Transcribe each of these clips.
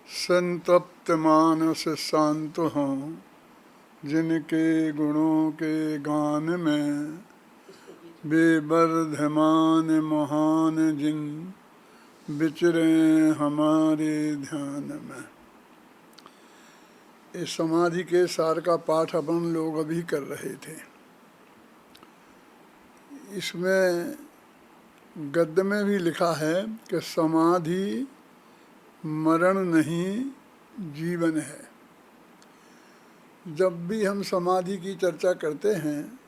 संतप्त मानस शांत हों, जिनके गुणों के गान में बेबर्धमान महान जिन विचरे हमारे ध्यान में। इस समाधि के सार का पाठ अपन लोग अभी कर रहे थे। इसमें गद्य में भी लिखा है कि समाधि मरण नहीं जीवन है। जब भी हम समाधि की चर्चा करते हैं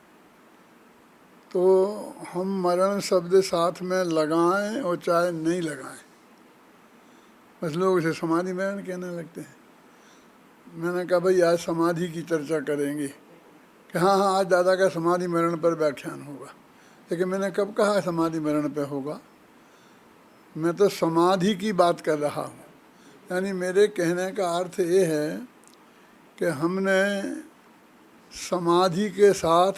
तो हम मरण शब्द साथ में लगाएं और चाहे नहीं लगाएं, बस लोग उसे समाधि मरण कहने लगते हैं। मैंने कहा भाई आज समाधि की चर्चा करेंगे कि हाँ हाँ आज दादा का समाधि मरण पर व्याख्यान होगा। लेकिन मैंने कब कहा समाधि मरण पे होगा? मैं तो समाधि की बात कर रहा हूँ। यानी मेरे कहने का अर्थ ये है कि हमने समाधि के साथ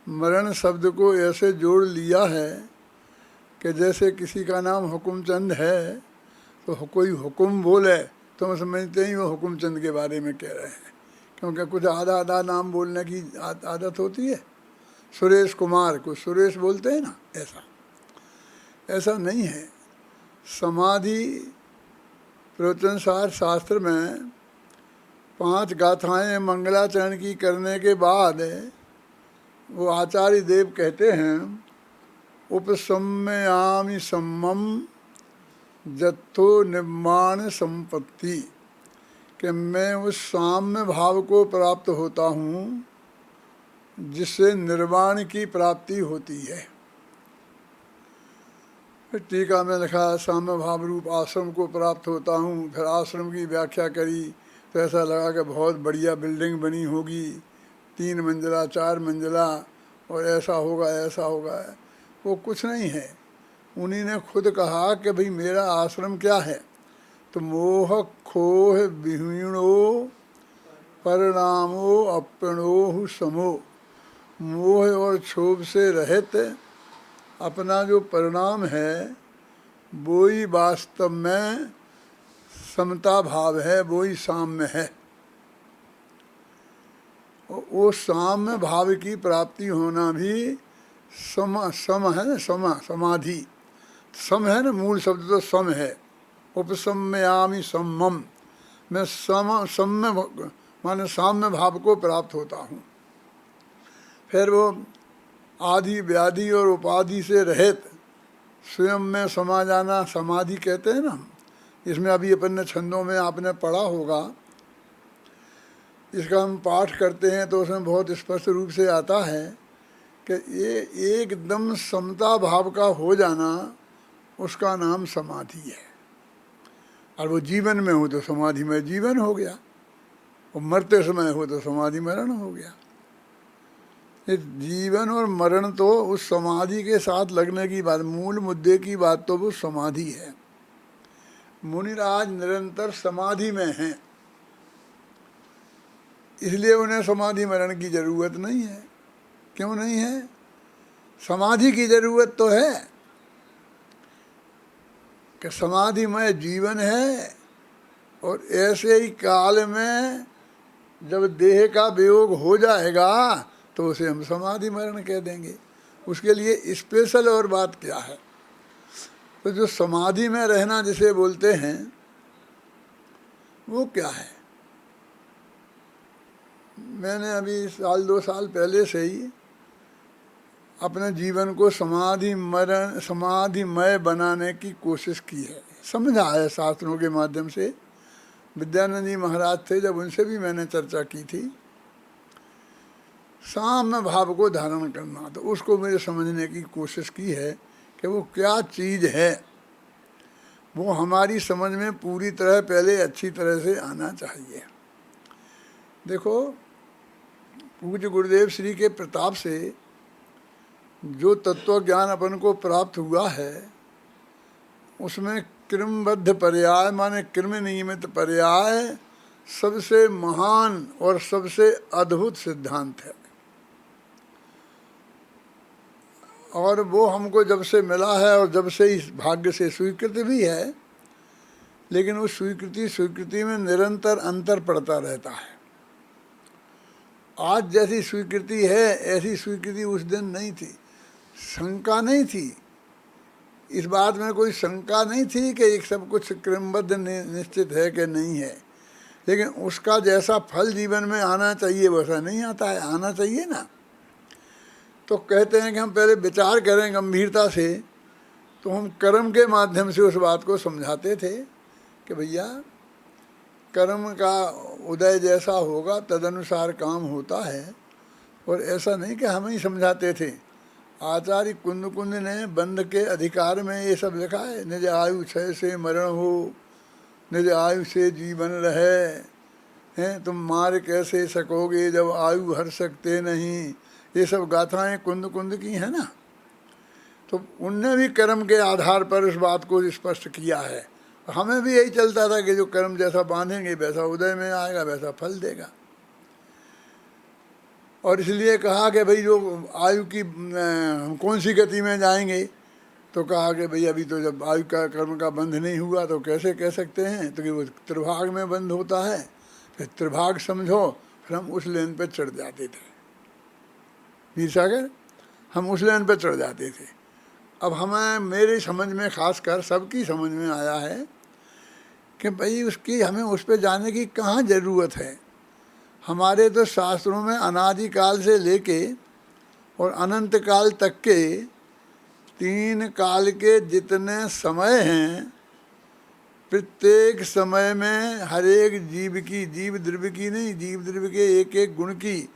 मरण शब्द को ऐसे जोड़ लिया है कि जैसे किसी का नाम हुकुमचंद है तो कोई हुकुम बोले तो हम समझते ही वो हुकुमचंद के बारे में कह रहे हैं, क्योंकि कुछ आधा आधा नाम बोलने की आदत होती है। सुरेश कुमार को सुरेश बोलते हैं ना, ऐसा नहीं है। समाधि प्रवचनसार शास्त्र में 5 गाथाएं मंगलाचरण की करने के बाद वो आचार्य देव कहते हैं उपसम्मयामि सम्मम जत्थो निर्माण संपत्ति, कि मैं उस साम्य भाव को प्राप्त होता हूँ जिससे निर्वाण की प्राप्ति होती है। टीका में लिखा साम्य भाव रूप आश्रम को प्राप्त होता हूँ। फिर आश्रम की व्याख्या करी तो ऐसा लगा कि बहुत बढ़िया बिल्डिंग बनी होगी, 3 मंजिला 4 मंजिला, और ऐसा होगा। वो कुछ नहीं है। उन्हीं ने खुद कहा कि भाई मेरा आश्रम क्या है, तो मोह खोह विहीणो परिणामो अपणोह समो, मोह और क्षोभ से रहित अपना जो परिणाम है वो ही वास्तव में समता भाव है, वो ही साम्य है। वो साम्य भाव की प्राप्ति होना भी सम है ना, समाधि सम है ना, मूल शब्द तो सम है। उपसम्मयामि सम्मम, मैं सम्य माने साम्य भाव को प्राप्त होता हूँ। फिर वो आदि व्याधि और उपाधि से रहित स्वयं में समा जाना समाधि कहते हैं ना। इसमें अभी अपन ने छंदों में आपने पढ़ा होगा, इसका हम पाठ करते हैं तो उसमें बहुत स्पष्ट रूप से आता है कि ये एकदम समता भाव का हो जाना, उसका नाम समाधि है। और वो जीवन में हो तो समाधि में जीवन हो गया, और मरते समय हो तो समाधि मरण हो गया। इस जीवन और मरण तो उस समाधि के साथ लगने की बात, मूल मुद्दे की बात तो वो समाधि है। मुनिराज निरंतर समाधि में हैं, इसलिए उन्हें समाधि मरण की जरूरत नहीं है। क्यों नहीं है? समाधि की जरूरत तो है कि समाधिमय जीवन है, और ऐसे ही काल में जब देह का वियोग हो जाएगा तो उसे हम समाधि मरण कह देंगे। उसके लिए स्पेशल और बात क्या है? तो जो समाधि में रहना जिसे बोलते हैं वो क्या है? मैंने अभी 1-2 साल पहले से ही अपने जीवन को समाधिमय बनाने की कोशिश की है। समझा है शास्त्रों के माध्यम से। विद्यानंद जी महाराज थे, जब उनसे भी मैंने चर्चा की थी। साम्य भाव को धारण करना, तो उसको मेरे समझने की कोशिश की है कि वो क्या चीज़ है। वो हमारी समझ में पूरी तरह पहले अच्छी तरह से आना चाहिए। देखो, पूज्य गुरुदेव श्री के प्रताप से जो तत्व ज्ञान अपन को प्राप्त हुआ है उसमें क्रमबद्ध पर्याय माने क्रम नियमित पर्याय सबसे महान और सबसे अद्भुत सिद्धांत है। और वो हमको जब से मिला है और जब से इस भाग्य से स्वीकृत भी है, लेकिन उस स्वीकृति में निरंतर अंतर पड़ता रहता है। आज जैसी स्वीकृति है ऐसी स्वीकृति उस दिन नहीं थी। शंका नहीं थी, इस बात में कोई शंका नहीं थी कि एक सब कुछ क्रमबद्ध निश्चित है कि नहीं है, लेकिन उसका जैसा फल जीवन में आना चाहिए वैसा नहीं आता है। आना चाहिए ना। तो कहते हैं कि हम पहले विचार करें गंभीरता से, तो हम कर्म के माध्यम से उस बात को समझाते थे कि भैया कर्म का उदय जैसा होगा तदनुसार काम होता है। और ऐसा नहीं कि हम ही समझाते थे, आचार्य कुंद कुंद ने बंध के अधिकार में ये सब लिखा है। निज आयु क्षय से मरण हो, निज आयु से जीवन रहे, हैं तुम मार कैसे सकोगे जब आयु हर सकते नहीं। ये सब गाथाएं कुंद कुंद की हैं ना। तो उनने भी कर्म के आधार पर उस बात को स्पष्ट किया है। हमें भी यही चलता था कि जो कर्म जैसा बांधेंगे वैसा उदय में आएगा, वैसा फल देगा। और इसलिए कहा कि भाई जो आयु की कौन सी गति में जाएंगे, तो कहा कि भाई अभी तो जब आयु का कर्म का बंध नहीं हुआ तो कैसे कह सकते हैं, तो कि वो त्रिभाग में बंध होता है। फिर त्रिभाग समझो, फिर हम उस लेन पे चढ़ जाते थे वीर सागर, हम उस लेन पे चढ़ जाते थे। अब हमें, मेरी समझ में, खासकर सबकी समझ में आया है कि भाई उसकी हमें उस पे जाने की कहाँ ज़रूरत है। हमारे तो शास्त्रों में अनादिकाल से लेके और अनंत काल तक के 3 काल के जितने समय हैं, प्रत्येक समय में हर एक जीव की, जीव द्रव्य की नहीं, जीव द्रव्य के एक एक गुण की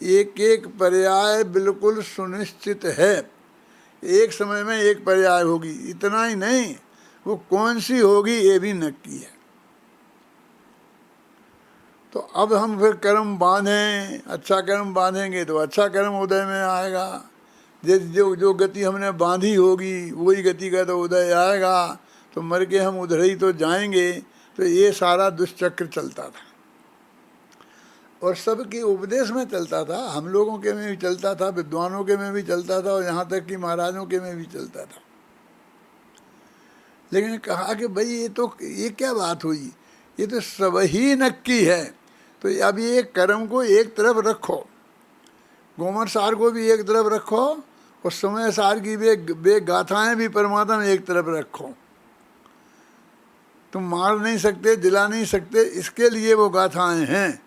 एक एक पर्याय बिल्कुल सुनिश्चित है। एक समय में एक पर्याय होगी, इतना ही नहीं, वो कौन सी होगी ये भी नक्की है। तो अब हम फिर कर्म बांधें, अच्छा कर्म बांधेंगे तो अच्छा कर्म उदय में आएगा। जो जो गति हमने बांधी होगी वही गति का तो उदय आएगा। तो मर के हम उधर ही तो जाएंगे। तो ये सारा दुष्चक्र चलता था और सबके उपदेश में चलता था। हम लोगों के में भी चलता था, विद्वानों के में भी चलता था, और यहाँ तक कि महाराजों के में भी चलता था। लेकिन कहा कि भाई ये क्या बात हुई, ये तो सब ही नक्की है। तो अब ये कर्म को एक तरफ रखो, गोमर सार को भी एक तरफ रखो, और समय सार की वे गाथाएं भी परमात्मा में एक तरफ रखो। तुम मार नहीं सकते, दिला नहीं सकते, इसके लिए वो गाथाएं हैं।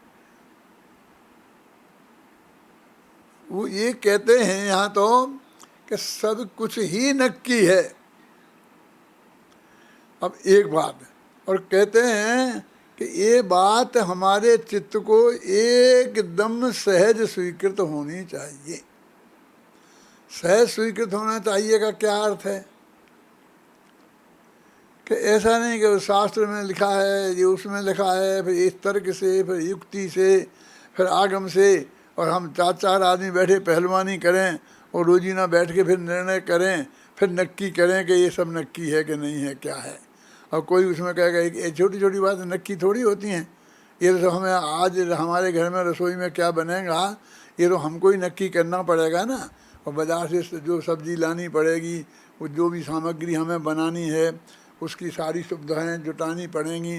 वो ये कहते हैं यहाँ तो कि सब कुछ ही नक्की है। अब एक बात, और कहते हैं कि ये बात हमारे चित्त को एकदम सहज स्वीकृत होनी चाहिए। सहज स्वीकृत होना चाहिए का क्या अर्थ है कि ऐसा नहीं कि शास्त्र में लिखा है, ये उसमें लिखा है, फिर इस तर्क से, फिर युक्ति से, फिर आगम से, और हम 4 आदमी बैठे पहलवानी करें और रोजीना बैठ के फिर निर्णय करें, फिर नक्की करें कि ये सब नक्की है कि नहीं है, क्या है। और कोई उसमें कहेगा ये छोटी छोटी बातें नक्की थोड़ी होती हैं, ये तो हमें आज हमारे घर में रसोई में क्या बनेगा ये तो हमको ही नक्की करना पड़ेगा ना। और बाज़ार से जो सब्ज़ी लानी पड़ेगी, वो जो भी सामग्री हमें बनानी है, उसकी सारी सुविधाएं जुटानी पड़ेंगी।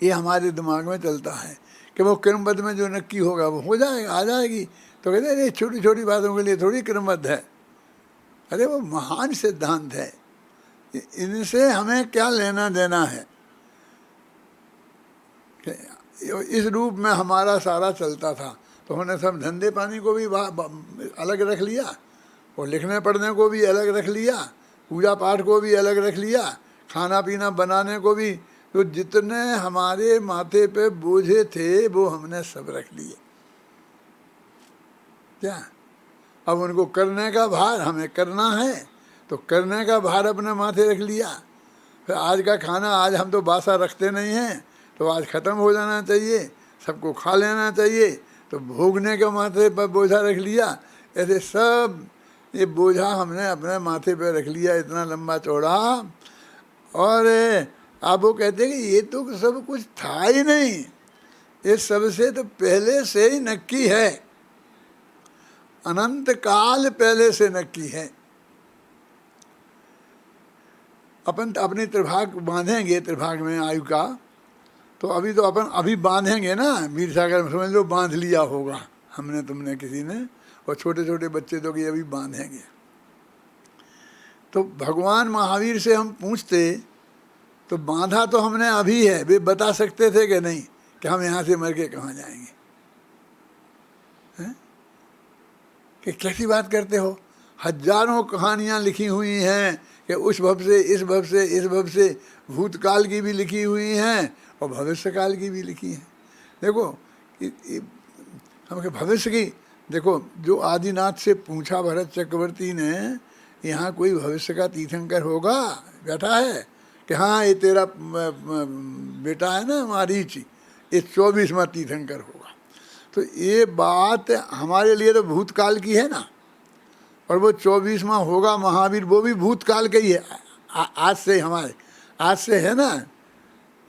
ये हमारे दिमाग में चलता है कि वो क्रमबद्ध में जो नक्की होगा वो हो जाएगा, आ जाएगी। तो कहते हैं छोटी छोटी बातों के लिए थोड़ी क्रमबद्ध है। अरे वो महान सिद्धांत है, इनसे हमें क्या लेना देना है। इस रूप में हमारा सारा चलता था। तो हमने सब धंधे पानी को भी अलग रख लिया, और लिखने पढ़ने को भी अलग रख लिया, पूजा पाठ को भी अलग रख लिया, खाना पीना बनाने को भी। तो जितने हमारे माथे पे बोझे थे वो हमने सब रख लिए। क्या अब उनको करने का भार हमें करना है, तो करने का भार अपने माथे रख लिया। फिर आज का खाना आज हम तो बासा रखते नहीं हैं, तो आज ख़त्म हो जाना चाहिए, सबको खा लेना चाहिए, तो भोगने के माथे पर बोझा रख लिया। ऐसे सब ये बोझा हमने अपने माथे पर रख लिया, इतना लंबा चौड़ा। और आप वो कहते हैं कि ये तो सब कुछ था ही नहीं, ये सबसे तो पहले से ही नक्की है, अनंत काल पहले से नक्की है। अपन अपनी त्रिभाग बांधेंगे, त्रिभाग में आयु का, तो अभी तो अपन अभी बांधेंगे ना, वीर सागर में समझ लो बांध लिया होगा हमने, तुमने, किसी ने, और छोटे छोटे बच्चे तो कि अभी बांधेंगे। तो भगवान महावीर से हम पूछते तो बांधा तो हमने अभी है, वे बता सकते थे कि नहीं कि हम यहाँ से मर के कहाँ जाएंगे? हैं? कि कैसी बात करते हो? हजारों कहानियाँ लिखी हुई हैं कि उस भव से, इस भव से, इस भव से, भूतकाल की भी लिखी हुई हैं और भविष्य काल की भी लिखी हैं। देखो हम भविष्य की, देखो जो आदिनाथ से पूछा भरत चक्रवर्ती ने, यहाँ कोई भविष्य का तीर्थंकर होगा बैठा है कि हाँ ये तेरा बेटा है ना मारीच, ये 24वां तीर्थंकर होगा? तो ये बात हमारे लिए तो भूतकाल की है ना, और वो 24वां होगा महावीर, वो भी भूतकाल का ही है, आज से, हमारे आज से है ना।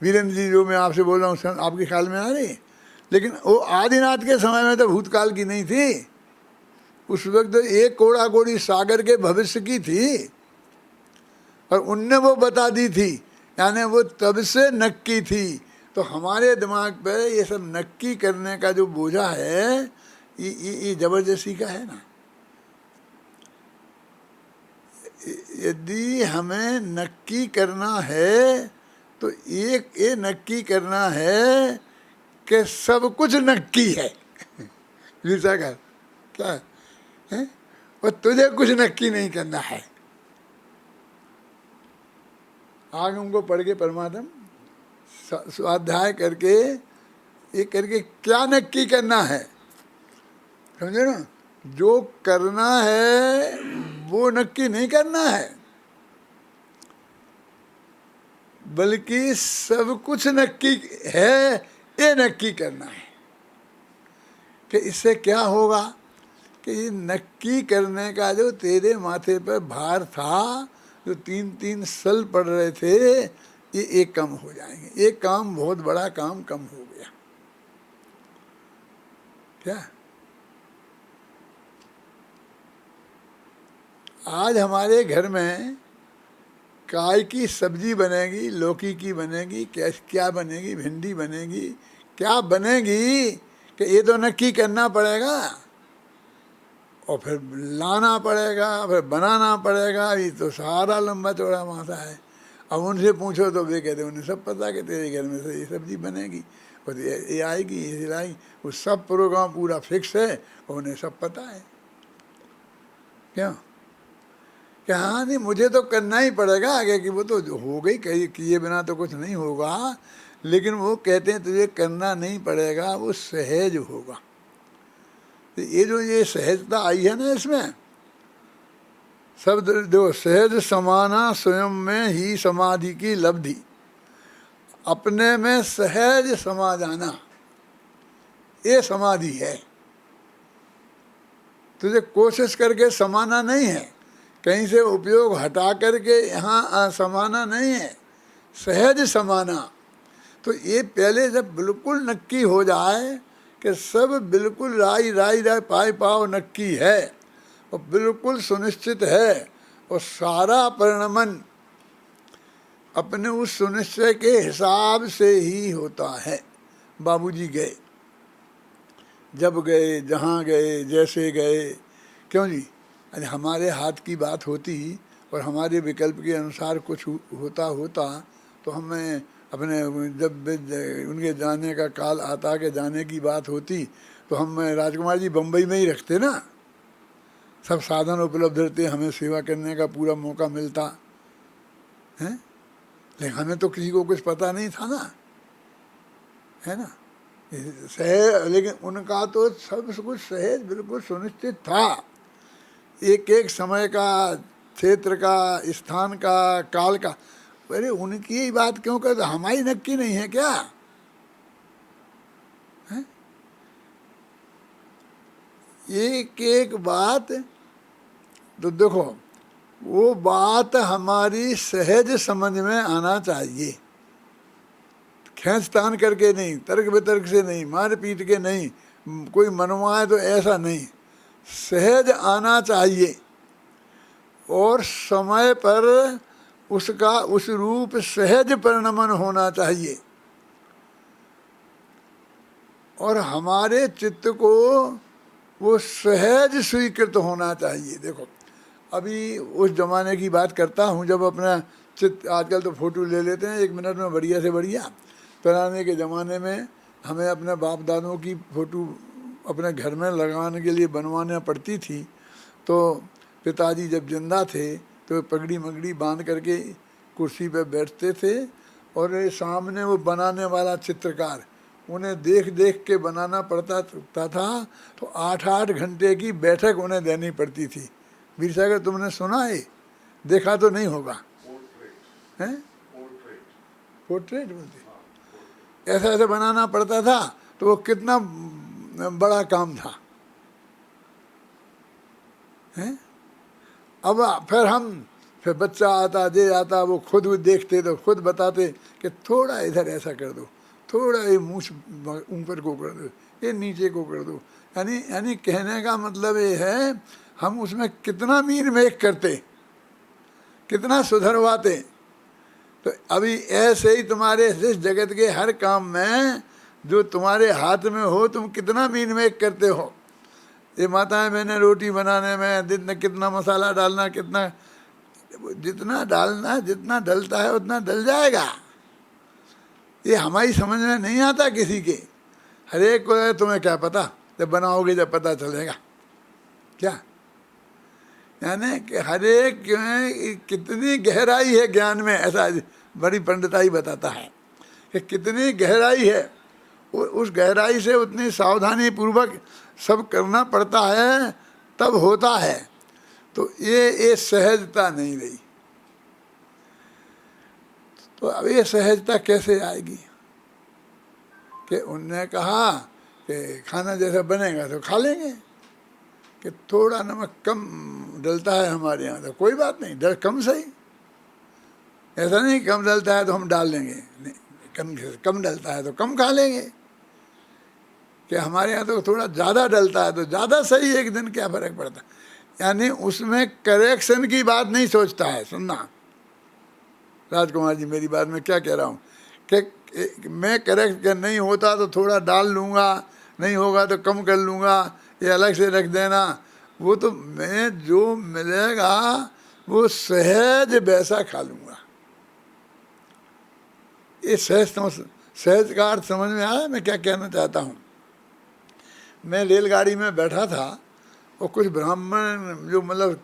वीरेंद्र जी जो मैं आपसे बोल रहा हूँ आपके ख्याल में आ रही, लेकिन वो आदिनाथ के समय में तो भूतकाल की नहीं थी, उस वक्त तो एक कोड़ा कोड़ी सागर के भविष्य की थी, और उनने वो बता दी थी, यानी वो तब से नक्की थी। तो हमारे दिमाग पे ये सब नक्की करने का जो बोझा है, ये जबरदस्ती का है ना। यदि हमें नक्की करना है तो एक ये नक्की करना है कि सब कुछ नक्की है। विशाखा क्या है? और तुझे कुछ नक्की नहीं करना है। आगे उनको पढ़ के परमात्मा स्वाध्याय करके ये करके क्या नक्की करना है, समझे ना? जो करना है वो नक्की नहीं करना है, बल्कि सब कुछ नक्की है ये नक्की करना है। कि इससे क्या होगा कि ये नक्की करने का जो तेरे माथे पर भार था, जो 3-3 सल पड़ रहे थे, ये एक कम हो जाएंगे। एक काम, बहुत बड़ा काम कम हो गया। क्या आज हमारे घर में काय की सब्जी बनेगी, लौकी की बनेगी, क्या बनेगी, भिंडी बनेगी, क्या बनेगी, कि ये तो नक्की करना पड़ेगा और फिर लाना पड़ेगा, फिर बनाना पड़ेगा। ये तो सारा लंबा चौड़ा माथा है। अब उनसे पूछो तो वे कहते उन्हें सब पता कि तेरे घर में से ये सब्जी बनेगी और ये आएगी, ये लाएगी। वो सब प्रोग्राम पूरा फिक्स है और उन्हें सब पता है। क्यों? कि हाँ नहीं मुझे तो करना ही पड़ेगा आगे, कि वो तो हो गई, कहीं किए बिना तो कुछ नहीं होगा। लेकिन वो कहते हैं तुझे करना नहीं पड़ेगा, वो सहज होगा। तो ये जो ये सहजता आई है ना, इसमें सब देखो, सहज समाना स्वयं में ही समाधि की लब्धि। अपने में सहज समा जाना, ये समाधि है। तुझे कोशिश करके समाना नहीं है, कहीं से उपयोग हटा करके यहाँ समाना नहीं है, सहज समाना। तो ये पहले जब बिल्कुल नक्की हो जाए कि सब बिल्कुल राई राई राय पाई पाव नक्की है और बिल्कुल सुनिश्चित है, और सारा परिणमन अपने उस सुनिश्चय के हिसाब से ही होता है। बाबूजी गए, जब गए, जहाँ गए, जैसे गए, क्यों जी? अरे हमारे हाथ की बात होती और हमारे विकल्प के अनुसार कुछ होता तो हमें अपने, जब उनके जाने का काल आता कि जाने की बात होती, तो हम राजकुमार जी बम्बई में ही रखते ना, सब साधन उपलब्ध रहते, हमें सेवा करने का पूरा मौका मिलता है। लेकिन हमें तो किसी को कुछ पता नहीं था ना, है ना? सहज, लेकिन उनका तो सब कुछ सहज बिल्कुल सुनिश्चित था। एक एक समय का, क्षेत्र का, स्थान का, काल का। अरे उनकी ही बात क्यों करते? हमारी नक्की नहीं है क्या? है? एक एक बात तो देखो, वो बात हमारी सहज समझ में आना चाहिए, खींचतान करके नहीं, तर्क वितर्क से नहीं, मार पीट के नहीं, कोई मनवाए तो ऐसा नहीं, सहज आना चाहिए। और समय पर उसका उस रूप सहज परिणमन होना चाहिए। और हमारे चित्त को वो सहज स्वीकृत होना चाहिए। देखो अभी उस जमाने की बात करता हूँ जब अपना चित्त, आजकल तो फोटो ले लेते हैं 1 मिनट में बढ़िया से बढ़िया। पुराने के ज़माने में हमें अपने बाप दादों की फ़ोटो अपने घर में लगाने के लिए बनवाना पड़ती थी। तो पिताजी जब जिंदा थे तो पगड़ी मगड़ी बांध करके कुर्सी पे बैठते थे और सामने वो बनाने वाला चित्रकार, उन्हें देख देख के बनाना पड़ता था। तो 8-8 घंटे की बैठक उन्हें देनी पड़ती थी। वीर सागर तुमने सुना है? देखा तो नहीं होगा, हैं? पोर्ट्रेट बोलते, ऐसा ऐसा बनाना पड़ता था। तो वो कितना बड़ा काम था, हैं? अब फिर बच्चा आता जे आता, वो खुद देखते तो खुद बताते कि थोड़ा इधर ऐसा कर दो, थोड़ा ये मूछ ऊपर को कर दो, ये नीचे को कर दो। यानी कहने का मतलब ये है हम उसमें कितना मीन मेक करते, कितना सुधरवाते। तो अभी ऐसे ही तुम्हारे इस जगत के हर काम में जो तुम्हारे हाथ में हो तुम कितना मीन मेक करते हो। ये माताएं मैंने रोटी बनाने में कितना मसाला डालना, कितना जितना डालना, जितना डलता है उतना डल जाएगा। ये हमारी समझ में नहीं आता किसी के। हर एक को तुम्हें क्या पता, जब बनाओगे जब पता चलेगा क्या। यानी कि हर एक में कितनी गहराई है ज्ञान में, ऐसा बड़ी पंडिताई बताता है कि कितनी गहराई है। उस गहराई से उतनी सावधानी पूर्वक सब करना पड़ता है, तब होता है। तो ये सहजता नहीं रही। तो अब ये सहजता कैसे आएगी कि उनने कहा कि खाना जैसा बनेगा तो खा लेंगे, कि थोड़ा नमक कम डलता है हमारे यहाँ तो कोई बात नहीं, डर कम सही। ऐसा नहीं कम डलता है तो हम डाल लेंगे, नहीं, कम डलता है तो कम खा लेंगे। कि हमारे यहाँ तो थोड़ा ज़्यादा डलता है तो ज़्यादा सही, एक दिन क्या फ़र्क पड़ता है। यानी उसमें करेक्शन की बात नहीं सोचता है। सुनना राजकुमार जी, मेरी बात में क्या कह रहा हूँ कि मैं करेक्ट नहीं होता तो थोड़ा डाल लूँगा, नहीं होगा तो कम कर लूँगा, ये अलग से रख देना। वो तो मैं जो मिलेगा वो सहज वैसा खा लूँगा। ये सहज का अर्थ समझ में आया मैं क्या कहना चाहता हूँ। मैं रेलगाड़ी में बैठा था और कुछ ब्राह्मण जो मतलब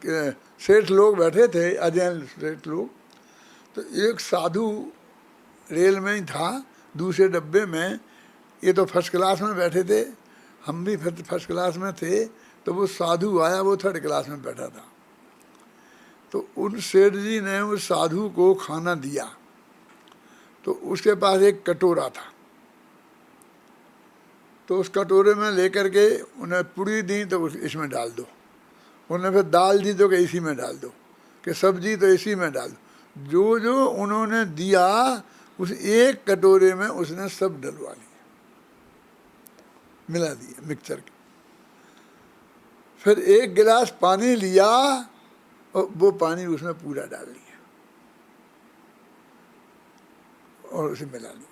सेठ लोग बैठे थे, अजैन सेठ लोग। तो एक साधु रेल में ही था, दूसरे डब्बे में। ये तो फर्स्ट क्लास में बैठे थे, हम भी फर्स्ट क्लास में थे। तो वो साधु आया, वो थर्ड क्लास में बैठा था। तो उन सेठ जी ने उस साधु को खाना दिया। तो उसके पास एक कटोरा था, तो उस कटोरे में लेकर के उन्हें पूड़ी दी तो इसमें डाल दो, उन्हें फिर दाल दी तो कि इसी में डाल दो, कि सब्जी तो इसी में डाल दो। जो जो उन्होंने दिया उस एक कटोरे में उसने सब डलवा लिया, मिला दिया मिक्सचर के। फिर एक गिलास पानी लिया और वो पानी उसमें पूरा डाल लिया और उसे मिला लिया।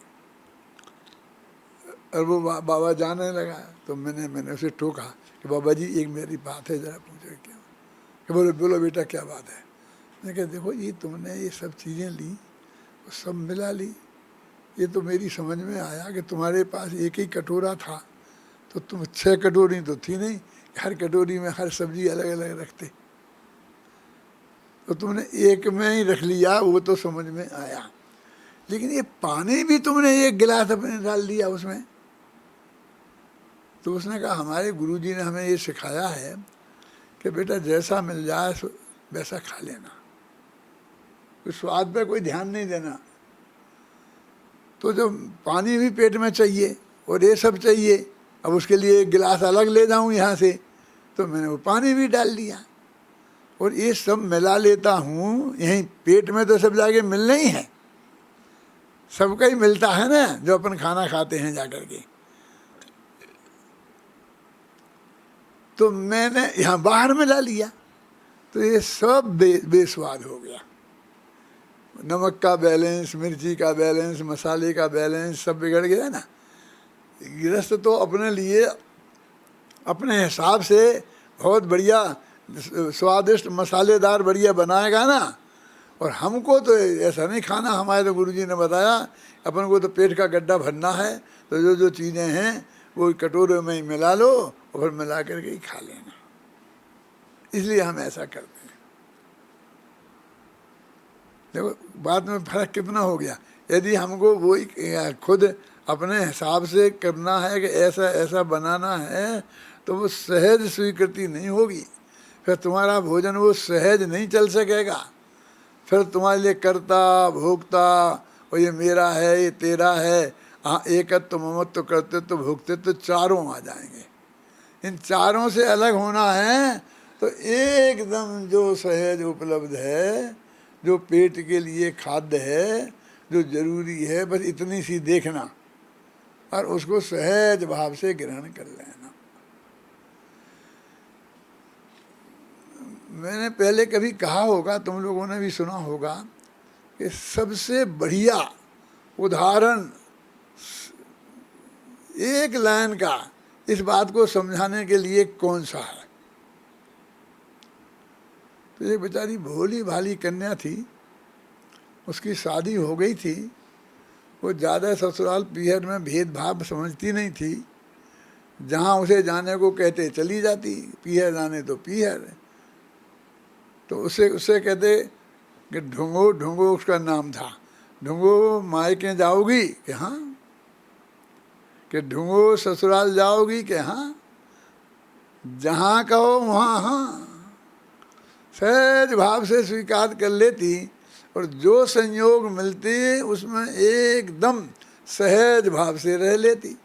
और वो बाबा जाने लगा तो मैंने उसे टोका कि बाबा जी एक मेरी बात है, ज़रा पूछो क्या। कि बोलो बेटा क्या बात है। मैंने कहा देखो ये तुमने ये सब चीज़ें ली, सब मिला ली। ये तो मेरी समझ में आया कि तुम्हारे पास एक ही कटोरा था, तो तुम 6 कटोरी तो थी नहीं, हर कटोरी में हर सब्जी अलग अलग रखते। तो तुमने एक में ही रख लिया, वो तो समझ में आया। लेकिन ये पानी भी तुमने एक गिलास अपने डाल दिया उसमें। तो उसने कहा हमारे गुरुजी ने हमें ये सिखाया है कि बेटा जैसा मिल जाए वैसा खा लेना, उस स्वाद पे कोई ध्यान नहीं देना। तो जो पानी भी पेट में चाहिए और ये सब चाहिए, अब उसके लिए एक गिलास अलग ले जाऊं यहाँ से, तो मैंने वो पानी भी डाल दिया और ये सब मिला लेता हूँ। यहीं पेट में तो सब जाके मिलना ही है, सबका ही मिलता है ना जो अपन खाना खाते हैं जाकर के। तो मैंने यहाँ बाहर मिला लिया तो ये सब बेस्वाद हो गया। नमक का बैलेंस, मिर्ची का बैलेंस, मसाले का बैलेंस सब बिगड़ गया ना। गृहस्थ तो अपने लिए अपने हिसाब से बहुत बढ़िया स्वादिष्ट मसालेदार बढ़िया बनाएगा ना। और हमको तो ऐसा नहीं खाना, हमारे तो गुरुजी ने बताया अपन को तो पेट का गड्ढा भरना है, तो जो जो चीज़ें हैं वो कटोरे में ही मिला लो और फिर मिला करके ही खा लेना। इसलिए हम ऐसा करते हैं। देखो बात में फर्क कितना हो गया। यदि हमको वही खुद अपने हिसाब से करना है कि ऐसा ऐसा बनाना है, तो वो सहज स्वीकृति नहीं होगी। फिर तुम्हारा भोजन वो सहज नहीं चल सकेगा। फिर तुम्हारे लिए कर्ता भोक्ता, और ये मेरा है, ये तेरा है, हाँ एकत्व ममत्व कर्तृत्व भोक्तृत्व चारों आ जाएंगे। इन चारों से अलग होना है तो एकदम जो सहज उपलब्ध है, जो पेट के लिए खाद्य है, जो जरूरी है, बस इतनी सी देखना और उसको सहज भाव से ग्रहण कर लेना। मैंने पहले कभी कहा होगा, तुम लोगों ने भी सुना होगा कि सबसे बढ़िया उदाहरण एक लाइन का इस बात को समझाने के लिए कौन सा है। तो एक बेचारी भोली भाली कन्या थी, उसकी शादी हो गई थी। वो ज़्यादा ससुराल पीहर में भेदभाव समझती नहीं थी। जहाँ उसे जाने को कहते चली जाती, पीहर जाने तो पीहर। तो उससे कहते कि ढूंढो ढूंढो, उसका नाम था। ढूंढो मायके जाओगी कि हाँ, कि ढूंढो ससुराल जाओगी कि हाँ, जहाँ कहो वहाँ हाँ। सहज भाव से स्वीकार कर लेती और जो संयोग मिलते उसमें एकदम सहज भाव से रह लेती।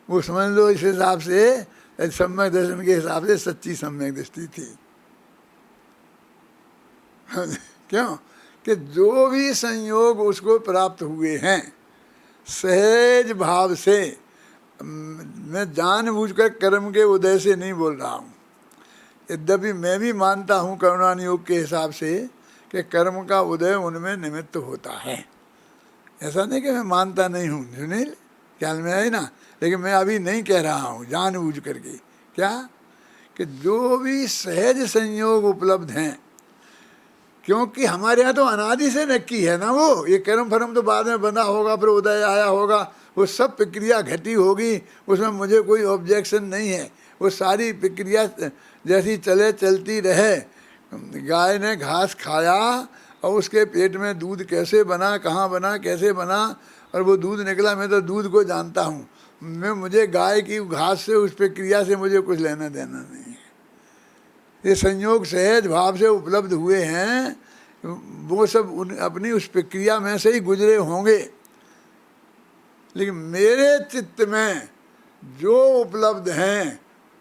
वो समझ लो इस हिसाब से सम्यक दर्शन के हिसाब से सच्ची सम्यक दृष्टि थी। क्यों कि जो भी संयोग उसको प्राप्त हुए हैं सहज भाव से, मैं जानबूझकर कर्म के उदय से नहीं बोल रहा हूँ। यद्यपि मैं भी मानता हूँ करुणान योग के हिसाब से कि कर्म का उदय उनमें निमित्त होता है। ऐसा नहीं कि मैं मानता नहीं हूँ, सुनील ख्याल में है ना। लेकिन मैं अभी नहीं कह रहा हूँ जानबूझ करके, क्या कि जो भी सहज संयोग उपलब्ध हैं, क्योंकि हमारे यहाँ तो अनादि से नक्की है ना। वो ये कर्म फर्म तो बाद में बना होगा, फिर उदय आया होगा, वो सब प्रक्रिया घटी होगी, उसमें मुझे कोई ऑब्जेक्शन नहीं है। वो सारी प्रक्रिया जैसी चले चलती रहे। गाय ने घास खाया और उसके पेट में दूध कैसे बना, कहाँ बना, कैसे बना, और वो दूध निकला। मैं तो दूध को जानता हूँ, मुझे गाय की घास से, उस प्रक्रिया से मुझे कुछ लेना देना नहीं है। ये संयोग सहज भाव से उपलब्ध हुए हैं, वो सब अपनी उस प्रक्रिया में से ही गुजरे होंगे। लेकिन मेरे चित्त में जो उपलब्ध हैं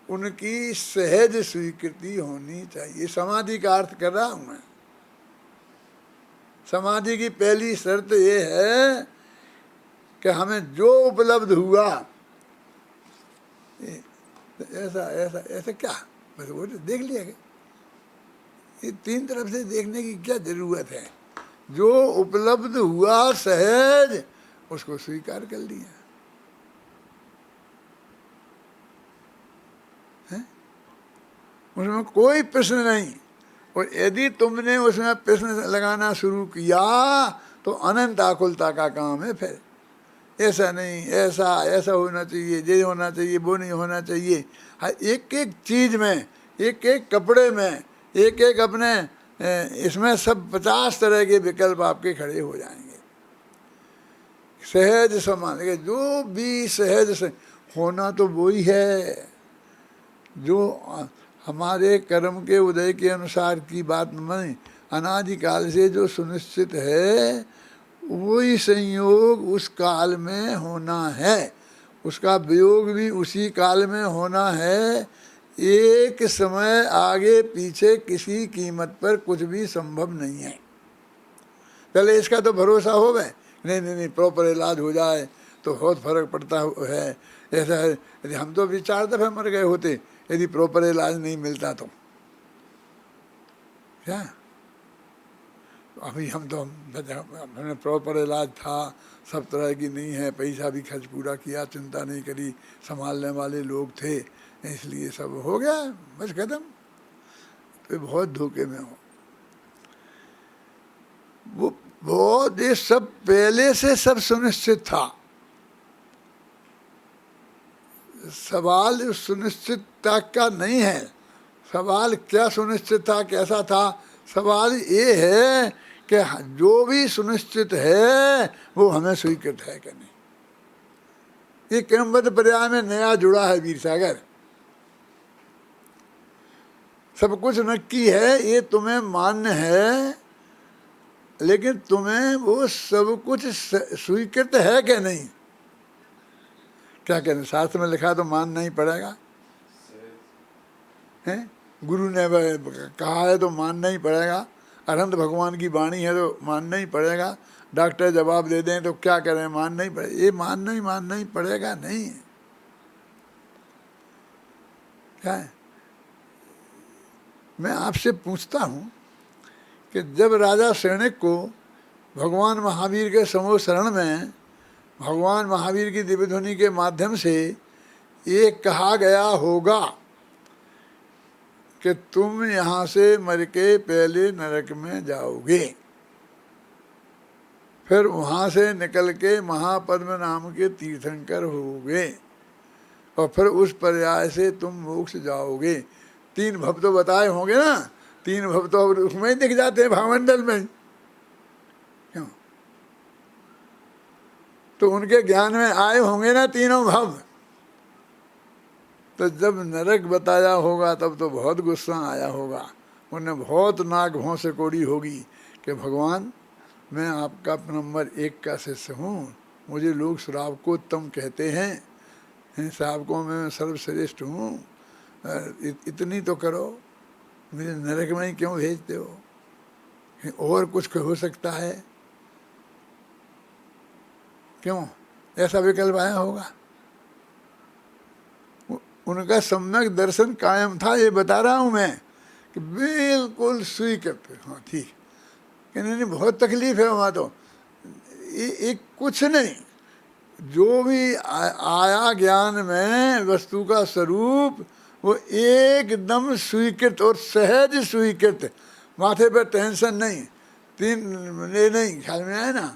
उनकी सहज स्वीकृति होनी चाहिए। समाधि का अर्थ कर रहा हूँ मैं। समाधि की पहली शर्त ये है कि हमें जो उपलब्ध हुआ, ऐसा ऐसा ऐसा क्या, बस वो तो देख लिया। ये तीन तरफ से देखने की क्या जरूरत है। जो उपलब्ध हुआ सहज, उसको स्वीकार कर लिया है, उसमें कोई प्रश्न नहीं। और यदि तुमने उसमें प्रश्न लगाना शुरू किया तो अनंत आकुलता का काम है। फिर ऐसा नहीं, ऐसा ऐसा होना चाहिए, ये होना चाहिए, वो नहीं होना चाहिए। हाँ, एक एक चीज़ में, एक एक कपड़े में, एक एक अपने इसमें सब 50 तरह के विकल्प आपके खड़े हो जाएंगे। सहज समान, जो भी सहज से होना तो वही है जो हमारे कर्म के उदय के अनुसार की बात नहीं, अनादिकाल से जो सुनिश्चित है वही संयोग उस काल में होना है, उसका वियोग भी उसी काल में होना है। एक समय आगे पीछे किसी कीमत पर कुछ भी संभव नहीं है। पहले इसका तो भरोसा हो गए, नहीं नहीं नहीं प्रॉपर इलाज हो जाए तो बहुत फर्क पड़ता है। ऐसा है, यदि हम तो भी 4 दफ़े मर गए होते यदि प्रॉपर इलाज नहीं मिलता तो। क्या अभी हम तो हमने प्रॉपर इलाज था, सब तरह की नहीं है, पैसा भी खर्च पूरा किया, चिंता नहीं करी, संभालने वाले लोग थे, इसलिए सब हो गया, बस खत्म। तो बहुत धोखे में हो। वो बहुत, ये सब पहले से सब सुनिश्चित था। सवाल उस सुनिश्चितता का नहीं है। सवाल क्या सुनिश्चित था, कैसा था? सवाल ये है कि जो भी सुनिश्चित है वो हमें स्वीकृत है कि नहीं। ये क्रमबद्ध पर्याय में नया जुड़ा है वीर सागर। सब कुछ नक्की है, ये तुम्हें मान्य है, लेकिन तुम्हें वो सब कुछ स्वीकृत है कि नहीं? क्या कहते, शास्त्र में लिखा तो मानना ही पड़ेगा, है? गुरु ने कहा है तो मानना ही पड़ेगा, अनंत भगवान की वाणी है तो मानना ही पड़ेगा, डॉक्टर जवाब दे दें तो क्या करें, मानना ही पड़ेगा। ये मानना ही पड़ेगा नहीं, क्या है? मैं आपसे पूछता हूँ कि जब राजा सैनिक को भगवान महावीर के समूह शरण में भगवान महावीर की दिव्य ध्वनि के माध्यम से ये कहा गया होगा कि तुम यहाँ से मर के पहले नरक में जाओगे, फिर वहाँ से निकल के महापद्म नाम के तीर्थंकर होगे, और फिर उस पर्याय से तुम मोक्ष जाओगे। 3 भव तो बताए होंगे ना, 3 भव तो उसमें ही दिख जाते हैं भावमंडल में, क्यों? तो उनके ज्ञान में आए होंगे ना तीनों भव। तो जब नरक बताया होगा तब तो बहुत गुस्सा आया होगा, उन्हें बहुत नाक भौं से कोड़ी होगी कि भगवान मैं आपका नंबर 1 का शिष्य हूँ, मुझे लोग श्रावकोत्तम कहते हैं, श्रावकों में सर्वश्रेष्ठ हूँ, इतनी तो करो, मुझे नरक में ही क्यों भेजते हो? और कुछ हो सकता है, क्यों ऐसा विकल्प आया होगा? उनका सम्यक दर्शन कायम था, ये बता रहा हूँ मैं, कि बिल्कुल स्वीकृत। हाँ ठीक, कि नहीं बहुत तकलीफ है वहाँ तो, एक कुछ नहीं, जो भी आया ज्ञान में वस्तु का स्वरूप वो एकदम स्वीकृत और सहज स्वीकृत, माथे पर टेंशन नहीं, 3 ले नहीं, ख्याल में आए ना।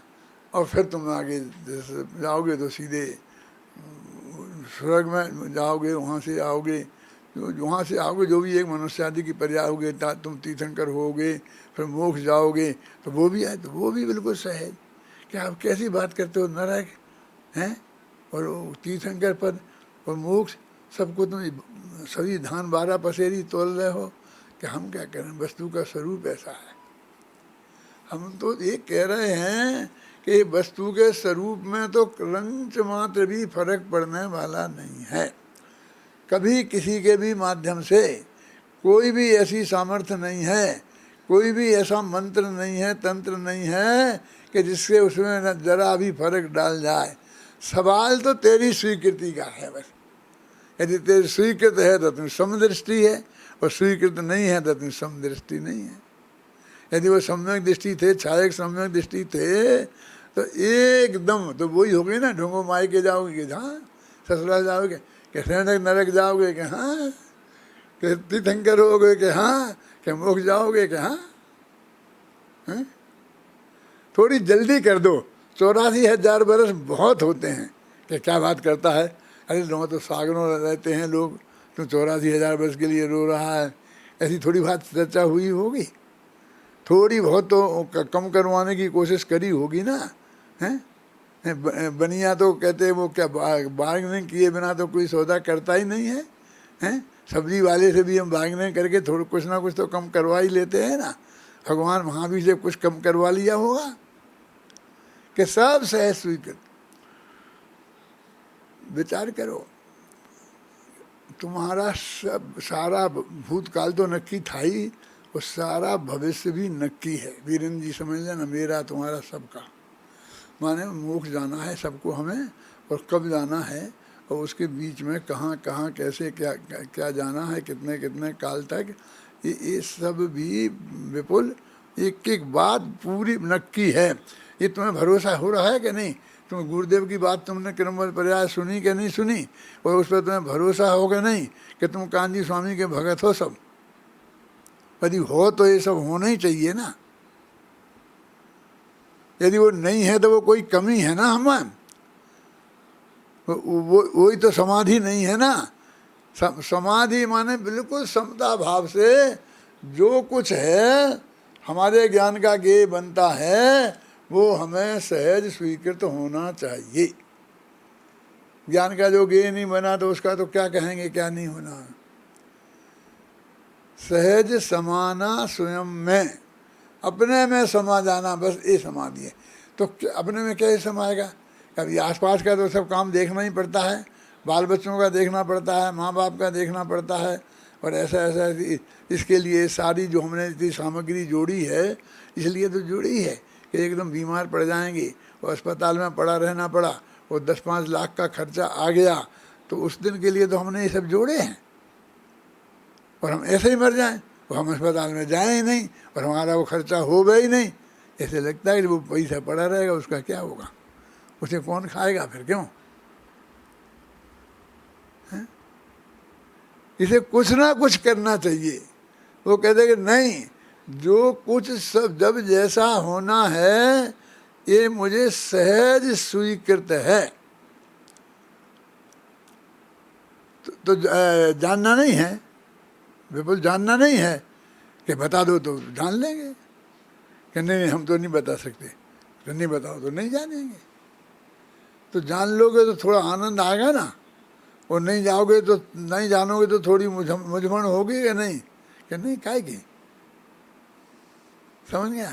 और फिर तुम आगे जाओगे तो सीधे स्वर्ग में जाओगे, वहाँ से आओगे, वहाँ से आओगे जो भी एक मनुष्य आदि की पर्याय होगे, तुम तीर्थंकर होगे, फिर मोक्ष जाओगे, तो वो भी है, तो वो भी बिल्कुल सहज। क्या आप कैसी बात करते हो? नरक हैं और तीर्थंकर पद और मोक्ष, सबको तुम सभी धान 12 पसेरी तोल रहे हो कि हम क्या करें, वस्तु का स्वरूप ऐसा है। हम तो ये कह रहे हैं कि वस्तु के स्वरूप में तो रंच मात्र भी फर्क पड़ने वाला नहीं है। कभी किसी के भी माध्यम से कोई भी ऐसी सामर्थ्य नहीं है, कोई भी ऐसा मंत्र नहीं है, तंत्र नहीं है कि जिससे उसमें न जरा भी फर्क डाल जाए। सवाल तो तेरी स्वीकृति का है बस। यदि तेरी स्वीकृत है तो तुम समदृष्टि है, और स्वीकृत नहीं है तो तुम समदृष्टि नहीं है। यदि वो सम्यक दृष्टि थे, छायक सम्यक दृष्टि थे, तो एकदम तो वही हो गई ना, ढूंढो माई के जाओगे कि हाँ, ससुराल जाओगे कि सैनिक, नरक जाओगे कि हाँ, कि तीर्थंकर होगे कि हाँ, कि मोक्ष जाओगे कि हाँ, हैं? थोड़ी जल्दी कर दो, 84,000 बरस बहुत होते हैं। कि क्या बात करता है, अरे लो तो सागरों रहते हैं लोग, तो 84,000 बरस के लिए रो रहा है, ऐसी थोड़ी बात चर्चा हुई होगी, थोड़ी बहुत तो कम करवाने की कोशिश करी होगी ना, हैं? बनिया तो कहते हैं वो क्या बार्गेनिंग किए बिना तो कोई सौदा करता ही नहीं है, हैं? सब्जी वाले से भी हम बार्गेनिंग करके थोड़ा कुछ ना कुछ तो कम करवा ही लेते हैं ना। भगवान महावीर से कुछ कम करवा लिया होगा कि सब सहज स्वीकृत। विचार करो, तुम्हारा सब सारा भूतकाल तो नक्की था ही, और सारा भविष्य भी नक्की है। वीरेंद्र जी समझ लेना, मेरा तुम्हारा सबका, माने मोक्ष जाना है सबको हमें, और कब जाना है, और उसके बीच में कहाँ कहाँ कैसे क्या क्या जाना है, कितने कितने काल तक, ये सब भी विपुल एक एक बात पूरी नक्की है। ये तुम्हें भरोसा हो रहा है कि नहीं? तुम गुरुदेव की बात तुमने क्रमबद्ध पर्याय सुनी कि नहीं सुनी, और उस पर तुम्हें भरोसा हो कि नहीं कि तुम कांजी स्वामी के भगत हो सब? यदि हो तो ये सब होना ही चाहिए ना। यदि वो नहीं है तो वो कोई कमी है ना हमें, वही तो समाधि नहीं है ना। समाधि माने बिल्कुल समता भाव से जो कुछ है हमारे ज्ञान का ज्ञेय बनता है वो हमें सहज स्वीकृत होना चाहिए। ज्ञान का जो ज्ञेय नहीं बना तो उसका तो क्या कहेंगे, क्या नहीं होना। सहज समाना स्वयं में, अपने में समा जाना, बस ये समाधि है। तो अपने में कैसे समाएगा? कभी आसपास का तो सब काम देखना ही पड़ता है, बाल बच्चों का देखना पड़ता है, माँ बाप का देखना पड़ता है, और ऐसा ऐसा इसके लिए सारी जो हमने इतनी सामग्री जोड़ी है, इसलिए तो जोड़ी है कि एकदम बीमार पड़ जाएंगे और अस्पताल में पड़ा रहना पड़ा और 10-5 लाख का खर्चा आ गया, तो उस दिन के लिए तो हमने ये सब जोड़े हैं। और हम ऐसे ही मर जाएं और हम अस्पताल में जाएं ही नहीं और हमारा वो खर्चा होगा ही नहीं, ऐसे लगता है कि वो पैसा पड़ा रहेगा, उसका क्या होगा, उसे कौन खाएगा फिर, क्यों? इसे कुछ ना कुछ करना चाहिए। वो कहते कि नहीं, जो कुछ सब जब जैसा होना है ये मुझे सहज स्वीकृत है। तो जानना नहीं है, बिल्कुल जानना नहीं है कि बता दो तो जान लेंगे कि नहीं हम तो नहीं बता सकते, तो नहीं बताओ तो नहीं जानेंगे। तो जान लोगे तो थोड़ा आनंद आएगा ना, और नहीं जाओगे तो नहीं जानोगे तो थोड़ी मुझमण होगी कि नहीं काहे की। समझ गया?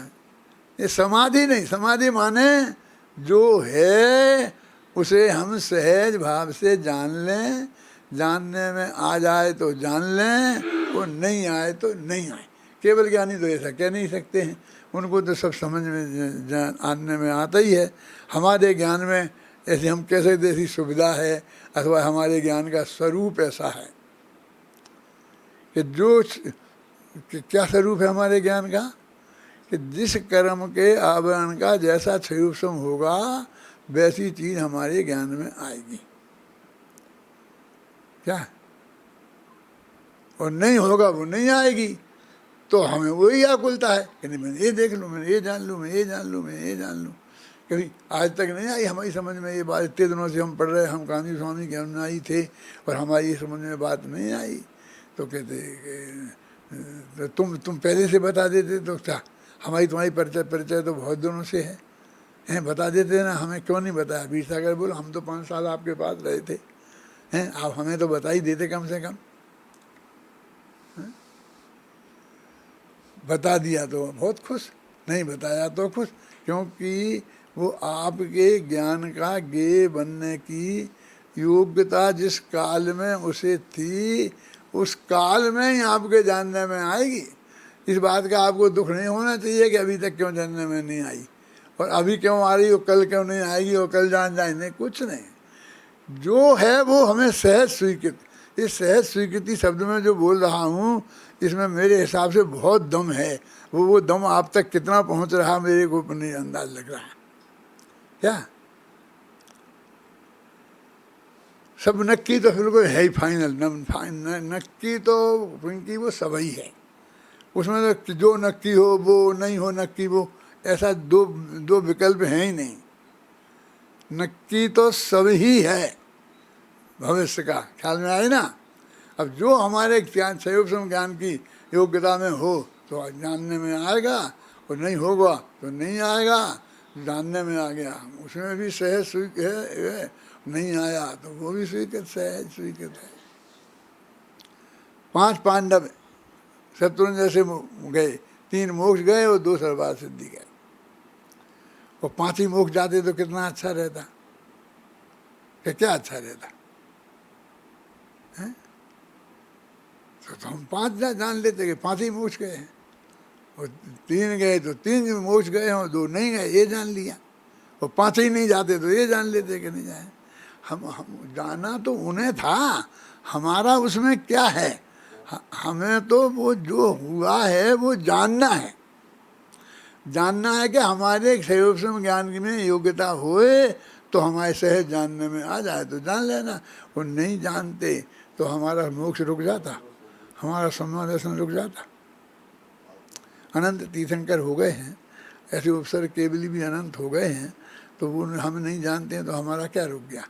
ये समाधि नहीं, समाधि माने जो है उसे हम सहज भाव से जान लें, जानने में आ जाए तो जान लें, वो नहीं आए तो नहीं आए। केवल ज्ञानी तो ऐसा कह नहीं सकते हैं, उनको तो सब समझ में आने में आता ही है। हमारे ज्ञान में ऐसे हम कह सकते ऐसी सुविधा है, अथवा हमारे ज्ञान का स्वरूप ऐसा है कि क्या स्वरूप है हमारे ज्ञान का, कि जिस कर्म के आवरण का जैसा क्षयोपम होगा वैसी चीज हमारे ज्ञान में आएगी। क्या? और नहीं होगा वो नहीं आएगी, तो हमें वही आकुलता है कि नहीं मैंने ये देख लूँ, मैंने ये जान लूँ, मैं ये जान लूँ, मैं ये जान लूँ। कभी आज तक नहीं आई हमारी समझ में ये बात। इतने दिनों से हम पढ़ रहे, हम कांजी स्वामी के अनुयायी थे और हमारी समझ में बात नहीं आई। तो कहते तुम पहले से बता देते तो क्या, हमारी तुम्हारी परिचय तो बहुत दिनों से हैं, बता देते ना, हमें क्यों नहीं बताया? वीर सागर बोलो हम तो 5 साल आपके पास रहे थे, हैं, आप हमें तो बता ही देते कम से कम। बता दिया तो बहुत खुश, नहीं बताया तो खुश, क्योंकि वो आपके ज्ञान का ज्ञेय बनने की योग्यता जिस काल में उसे थी उस काल में ही आपके जानने में आएगी। इस बात का आपको दुख नहीं होना चाहिए कि अभी तक क्यों जानने में नहीं आई, और अभी क्यों आ रही, और कल क्यों नहीं आएगी, और कल जान जाए, नहीं, कुछ नहीं। जो है वो हमें सहज स्वीकृत। इस सहज स्वीकृति शब्द में जो बोल रहा हूँ इसमें मेरे हिसाब से बहुत दम है। वो दम आप तक कितना पहुँच रहा मेरे को नहीं अंदाज लग रहा है। क्या सब नक्की तो बिल्कुल है ही, फाइनल नक्की तो क्योंकि वो सब ही है। उसमें तो जो नक्की हो वो नहीं हो नक्की वो, ऐसा दो विकल्प हैं ही नहीं। नक्की तो सब ही है भविष्य का, ख्याल में आए ना। अब जो हमारे क्षयोपम ज्ञान की योग्यता में हो तो जानने में आएगा, और नहीं होगा तो नहीं आएगा। जानने में आ गया उसमें भी सहज स्वीकृत है, नहीं आया तो वो भी स्वीकृत, सहज स्वीकृत है। 5 पांडव शत्रुंजय जैसे गए, 3 मोक्ष गए और 2 सर्वार्थ सिद्धि गए, और 5 ही मोक्ष जाते तो कितना अच्छा रहता, क्या अच्छा रहता है? तो हम 5 जान लेते कि 5 ही मोक्ष गए हैं, और 3 गए तो 3 मोक्ष गए और 2 नहीं गए, ये जान लिया। और 5 ही नहीं जाते तो ये जान लेते कि नहीं जाए। हम जाना तो उन्हें था, हमारा उसमें क्या है? हमें तो वो जो हुआ है वो जानना है। जानना है कि हमारे सहयोग ज्ञान में योग्यता होए तो हमारे सहज जानने में आ जाए तो जान लेना। वो नहीं जानते तो हमारा मोक्ष रुक जाता, हमारा समादर्शन रुक जाता। अनंत तीर्थंकर हो गए हैं, ऐसे उपसर केवली भी अनंत हो गए हैं, तो वो हम नहीं जानते हैं तो हमारा क्या रुक गया।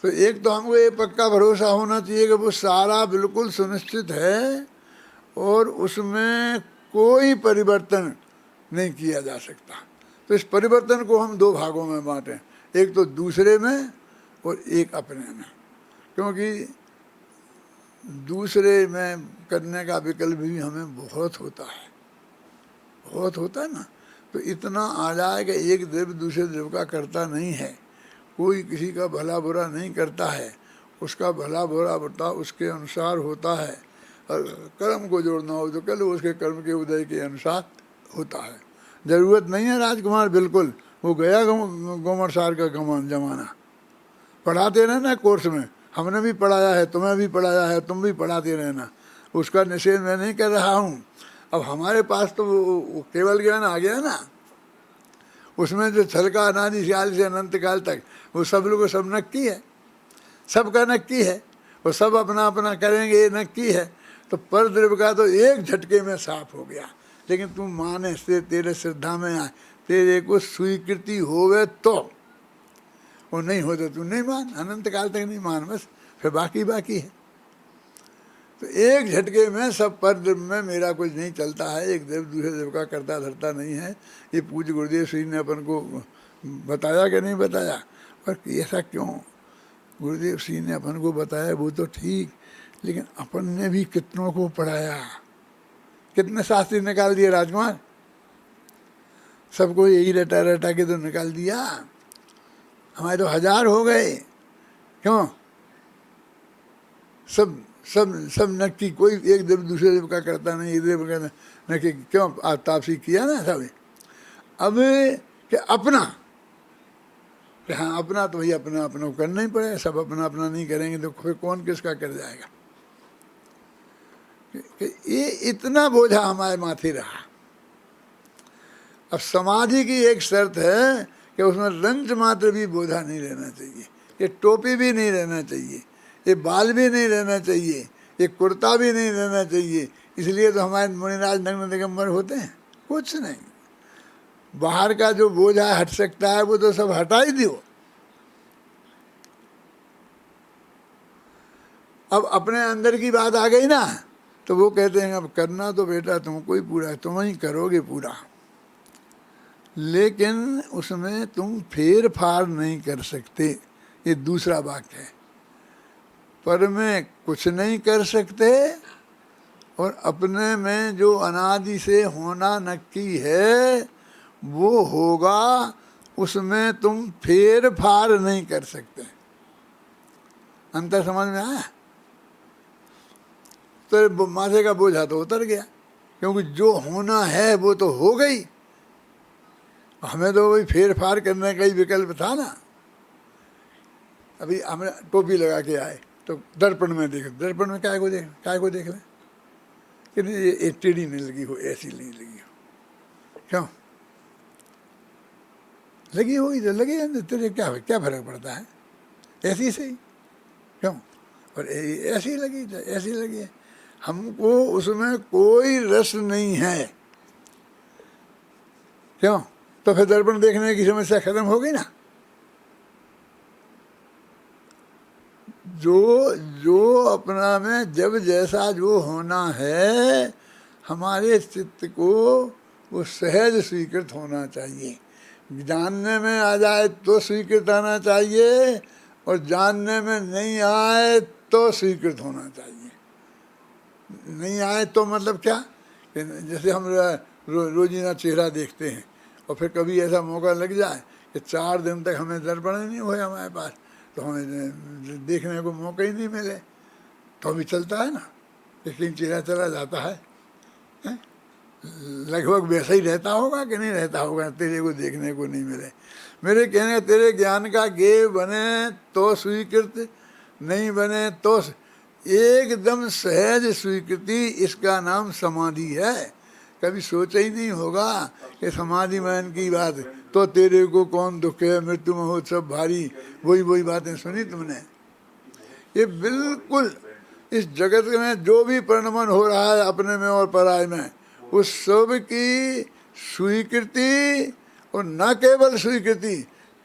तो एक तो हमको ये पक्का भरोसा होना चाहिए कि वो सारा बिल्कुल सुनिश्चित है और उसमें कोई परिवर्तन नहीं किया जा सकता। तो इस परिवर्तन को हम दो भागों में बांटें, एक तो दूसरे में और एक अपने में, क्योंकि दूसरे में करने का विकल्प भी हमें बहुत होता है, बहुत होता है ना। तो इतना आ जाए कि एक द्रव्य दूसरे द्रव्य का करता नहीं है, कोई किसी का भला बुरा नहीं करता है, उसका भला बुरा बर्ताव उसके अनुसार होता है। और कर्म को जोड़ना हो तो कल उसके कर्म के उदय के अनुसार होता है। ज़रूरत नहीं है राजकुमार, बिल्कुल वो गया गोमरसार का जमाना। पढ़ाते रहना कोर्स में, हमने भी पढ़ाया है, तुम्हें भी पढ़ाया है, तुम भी पढ़ाते रहना, उसका निषेध मैं नहीं कर रहा हूँ। अब हमारे पास तो वो केवल ज्ञान आ गया ना, उसमें जो छल का अनादि काल से अनंत काल तक वो सब लोग सब नक्की है, सबका नक्की है, वो सब अपना अपना करेंगे ये नक्की है। तो पर द्रव्य का तो एक झटके में साफ हो गया। लेकिन तुम माने से तेरे श्रद्धा में आए, तेरे को स्वीकृति होवे तो, वो नहीं हो तो तू नहीं मान, अनंत काल तक नहीं मान, बस फिर बाकी बाकी है। तो एक झटके में सब पर द्रव्य में मेरा कुछ नहीं चलता है, एक देव दूसरे देव का करता धरता नहीं है। ये पूज्य गुरुदेव श्री ने अपन को बताया कि नहीं बताया, पर ऐसा क्यों गुरुदेव श्री ने अपन को बताया वो तो ठीक, लेकिन अपन ने भी कितनों को पढ़ाया, कितने शास्त्री निकाल दिए राजकुमार, सबको यही रटा रटा के तो निकाल दिया। हमारे तो 1000 हो गए, क्यों? सब सब सब नक्की, कोई एक देव दूसरे देव का करता नहीं, एक देव का नक्की, क्यों? तापसी किया ना सब। अब कि अपना, कि हाँ अपना तो भाई अपना अपना करना ही पड़ेगा, सब अपना अपना नहीं करेंगे तो फिर कौन किसका कर जाएगा। कि ये इतना बोझा हमारे माथे रहा। अब समाधि की एक शर्त है कि उसमें रंच मात्र भी बोझा नहीं रहना चाहिए, ये टोपी भी नहीं रहना चाहिए, ये बाल भी नहीं रहना चाहिए, ये कुर्ता भी नहीं रहना चाहिए। इसलिए तो हमारे मुनिराज नग्न दिगंबर होते हैं, कुछ नहीं। बाहर का जो बोझा हट सकता है वो तो सब हटा ही दो। अब अपने अंदर की बात आ गई ना, तो वो कहते हैं अब करना तो बेटा तुमको ही पूरा है, तुम ही करोगे पूरा, लेकिन उसमें तुम फेर फार नहीं कर सकते। ये दूसरा वाक्य है, पर में कुछ नहीं कर सकते और अपने में जो अनादि से होना नक्की है वो होगा, उसमें तुम फेर फार नहीं कर सकते। अंतर समझ में आया? तो माथे का बोझा तो उतर गया, क्योंकि जो होना है वो तो हो गई, हमें तो वही फेर फार करने का ही विकल्प था ना। अभी हमने टोपी लगा के आए तो दर्पण में देख, दर्पण में काय को देख लें कि नहीं ये टेढ़ी नहीं लगी हो, ऐसी नहीं लगी हो, क्यों? लगी होगी तो लगे, तेरे क्या फर्क पड़ता है, ऐसी सही, क्यों? और ऐसी लगी तो ऐसी लगी है, हमको उसमें कोई रस नहीं है, क्यों? तो फिर दर्पण देखने की समस्या खत्म हो गई ना। जो अपना में जब जैसा जो होना है हमारे चित्त को वो सहज स्वीकृत होना चाहिए। जानने में आ जाए तो स्वीकृत आना चाहिए और जानने में नहीं आए तो स्वीकृत होना चाहिए। नहीं आए तो मतलब क्या, जैसे हम रोजीना चेहरा देखते हैं और फिर कभी ऐसा मौका लग जाए कि 4 दिन तक हमें दर्पण ही नहीं हुआ हमारे पास, तो हमें देखने को मौका ही नहीं मिले, तो भी चलता है ना, लेकिन चेहरा चला जाता है। लगभग वैसा ही रहता होगा कि नहीं रहता होगा, तेरे को देखने को नहीं मिले। मेरे कहने तेरे ज्ञान का गे बने तो स्वीकृत, नहीं बने तो एकदम सहज स्वीकृति, इसका नाम समाधि है। कभी सोचा ही नहीं होगा कि समाधि मान की बात, तो तेरे को कौन दुख है, मृत्यु महोत्सव भारी, वही वही बातें सुनी तुमने। ये बिल्कुल इस जगत में जो भी परिणमन हो रहा है अपने में और पराय में, उस सब की स्वीकृति, और न केवल स्वीकृति,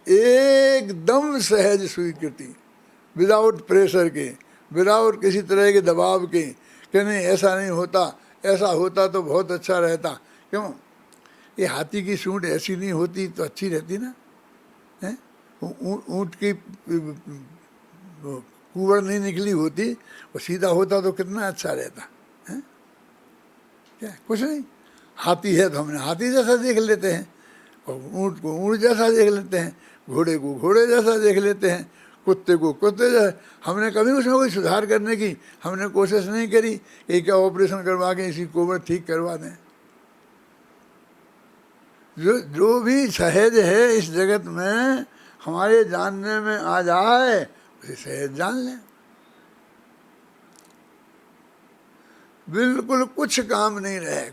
एकदम सहज स्वीकृति, विदाउट प्रेशर के, विदाउट किसी तरह के दबाव के, कि नहीं ऐसा नहीं होता, ऐसा होता तो बहुत अच्छा रहता। क्यों? ये हाथी की सूंड ऐसी नहीं होती तो अच्छी रहती ना, है? ऊँट की कुंवर नहीं निकली होती, वो सीधा होता तो कितना अच्छा रहता है। क्या कुछ नहीं, हाथी है तो हमने हाथी जैसा देख लेते हैं, और ऊँट को ऊँट जैसा देख लेते हैं, घोड़े को घोड़े जैसा देख लेते हैं, कुत्ते को कुत्ते जैसा। हमने कभी उसमें कोई सुधार करने की हमने कोशिश नहीं करी कि क्या ऑपरेशन करवा के इसी को ठीक करवा दें। जो भी सहज है इस जगत में हमारे जानने में आ जाए, उसे सहज जान लें। बिल्कुल कुछ काम नहीं रहे,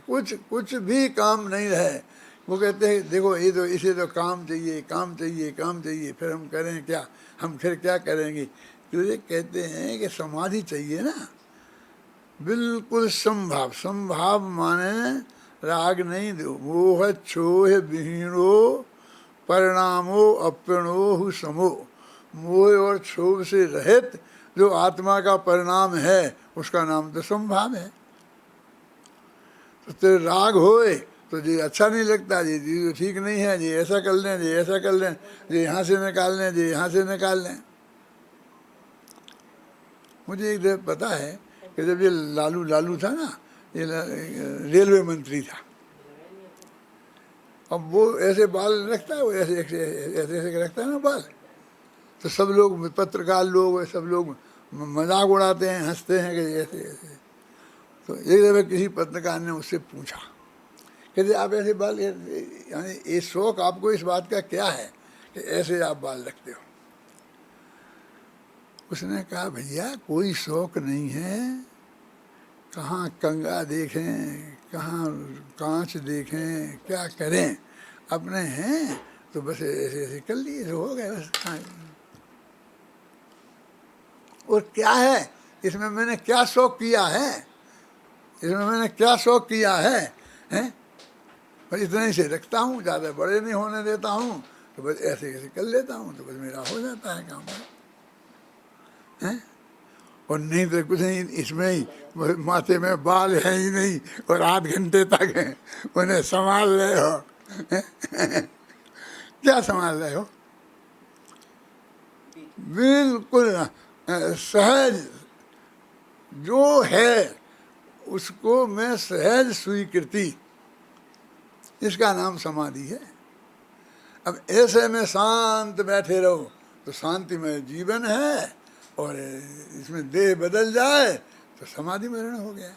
कुछ भी काम नहीं रहे। वो कहते हैं देखो ये तो इसे तो काम चाहिए, काम चाहिए, काम चाहिए, फिर हम करें क्या, हम फिर क्या करेंगे। तो ये कहते हैं कि समाधि चाहिए ना, बिल्कुल समभाव। समभाव माने राग नहीं दो, मोह छोह विहीणो परिणामो अप्रणो समो। मोह और क्षोभ से रहित जो आत्मा का परिणाम है उसका नाम तो समभाव है। तो तेरे राग होए तो जी अच्छा नहीं लगता, जी जी ठीक नहीं है, जी ऐसा कर लें, जी ऐसा कर लें, जी यहाँ से निकाल लें, जी यहाँ से निकाल लें। मुझे एक जगह पता है कि जब ये लालू था ना, ये रेलवे मंत्री था, अब वो ऐसे बाल रखता है, वो ऐसे ऐसे ऐसे ऐसे रखता है ना बाल, तो सब लोग पत्रकार लोग सब लोग मजाक उड़ाते हैं, हंसते हैं कि ऐसे ऐसे। तो एक दफ़े किसी पत्रकार ने उससे पूछा, कहते आप ऐसे बाल, यानी ये शौक आपको इस बात का क्या है कि ऐसे आप बाल रखते हो। उसने कहा भैया कोई शौक नहीं है, कहाँ कंगा देखें, कहाँ कांच देखें, क्या करें, अपने हैं तो बस ऐसे ऐसे कर लिए तो हो गए बस। और क्या है इसमें, मैंने क्या शौक किया है, इसमें मैंने क्या शौक किया है, हैं? बस इतना ही से रखता हूँ, ज़्यादा बड़े नहीं होने देता हूँ, तो बस ऐसे ऐसे कर लेता हूँ तो बस मेरा हो जाता है काम, हैं? और नहीं तो कुछ नहीं, इसमें ही माथे में बाल है ही नहीं और 8 घंटे तक हैं, उन्हें संभाल रहे हो। क्या संभाल रहे हो? बिल्कुल सहज जो है उसको मैं सहज स्वीकृति, इसका नाम समाधि है। अब ऐसे में शांत बैठे रहो तो शांति में जीवन है, और इसमें देह बदल जाए तो समाधि मरण हो गया।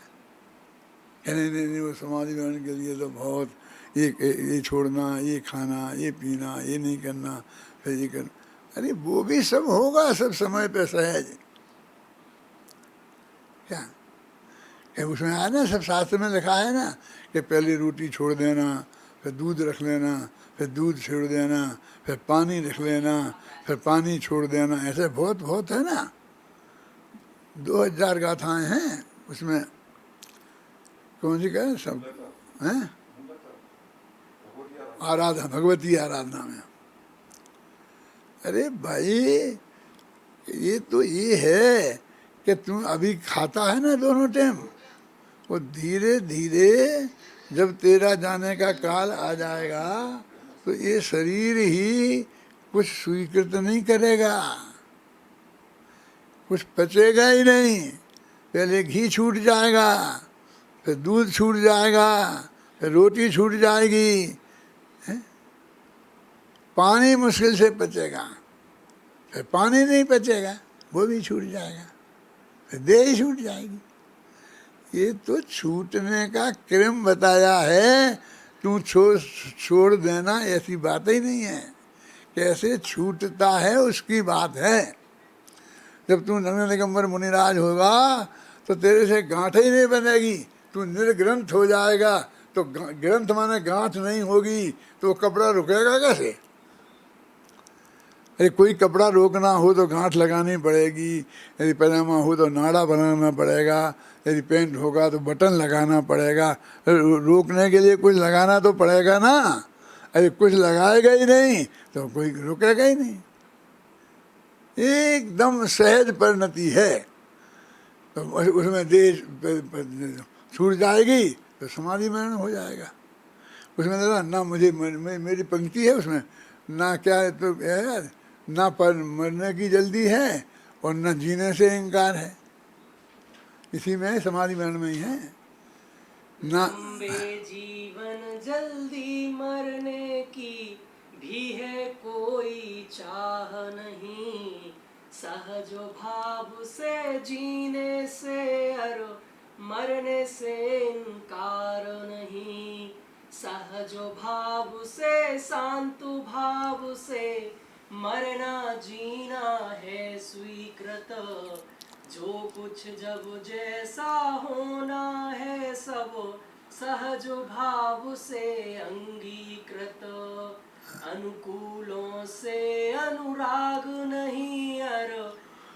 नहीं वो समाधि मरण के लिए तो बहुत ये छोड़ना, ये खाना, ये पीना, ये नहीं करना, फिर ये करना। अरे वो भी सब होगा, सब समय पे सहज। क्या उसमें आया ना, सब शास्त्र में लिखा है ना कि पहले रोटी छोड़ देना, फिर दूध रख लेना, फिर दूध छोड़ देना, फिर पानी रख लेना, फिर पानी छोड़ देना, ऐसे बहुत बहुत है ना। 2000 गाथाएँ हैं उसमें। कौन सी कहें सब हैं, आराधना, भगवती आराधना में। अरे भाई ये तो ये है कि तुम अभी खाता है ना दोनों टाइम, वो धीरे धीरे जब तेरा जाने का काल आ जाएगा तो ये शरीर ही कुछ स्वीकृत नहीं करेगा, कुछ पचेगा ही नहीं। पहले घी छूट जाएगा, फिर दूध छूट जाएगा, फिर रोटी छूट जाएगी, पानी मुश्किल से पचेगा, फिर पानी नहीं पचेगा, वो भी छूट जाएगा, फिर देह ही छूट जाएगी। ये तो छूटने का क्रम बताया है, तू छोड़ देना ऐसी बात ही नहीं है। कैसे छूटता है उसकी बात है। जब तू नंद निगंबर मुनिराज होगा तो तेरे से गांठ ही नहीं बनेगी, तू निर्ग्रंथ हो जाएगा, तो ग्रंथ माने गांठ नहीं होगी तो कपड़ा रुकेगा कैसे? अरे कोई कपड़ा रोकना हो तो गांठ लगानी पड़ेगी, यदि पैजामा हो तो नाड़ा बनाना पड़ेगा, यदि पैंट होगा तो बटन लगाना पड़ेगा। रोकने के लिए कुछ लगाना तो पड़ेगा ना। अरे कुछ लगाएगा ही नहीं तो कोई रुकेगा ही नहीं। एकदम सहज परिणति है। तो उसमें देश छूट जाएगी तो समाधि मरण हो जाएगा। उसमें ना मुझे मेरी पंक्ति है उसमें, ना क्या है तो यार, ना पर मरने की जल्दी है और न जीने से इनकार है। इसी में समाधि मरण में ही है ना। जीवन जल्दी मरने की भी है कोई चाह नहीं, सहज भाव से जीने से और मरने से इनकार नहीं, सहज भाव से शांतु भाव से मरना जीना है स्वीकृत, जो कुछ जब जैसा होना है सब सहज भाव से अंगीकृत, अनुकूलों से अनुराग नहीं और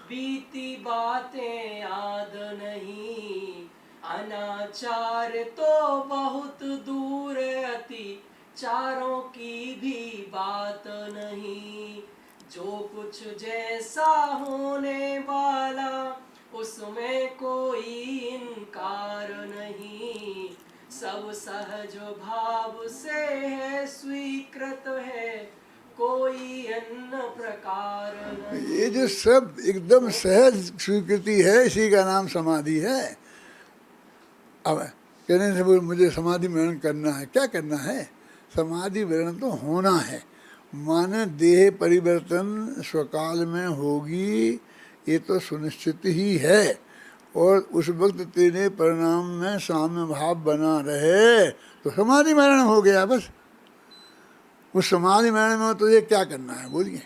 बीती बातें याद नहीं, अनाचार तो बहुत दूर अति चारों की भी बात नहीं, जो कुछ जैसा होने वाला उसमें कोई इनकार नहीं, सब सहज भाव से है स्वीकृत है कोई अन्य प्रकार नहीं। ये जो सब एकदम सहज स्वीकृति है इसी का नाम समाधि है। अब कहने से बोल मुझे समाधि मरण करना है, क्या करना है? समाधि मरण तो होना है, माने देह परिवर्तन स्वकाल में होगी, ये तो सुनिश्चित ही है। और उस वक्त तेरे परिणाम में साम्य भाव बना रहे तो समाधि मरण हो गया बस। उस समाधि मरण में तुझे क्या करना है बोलिए?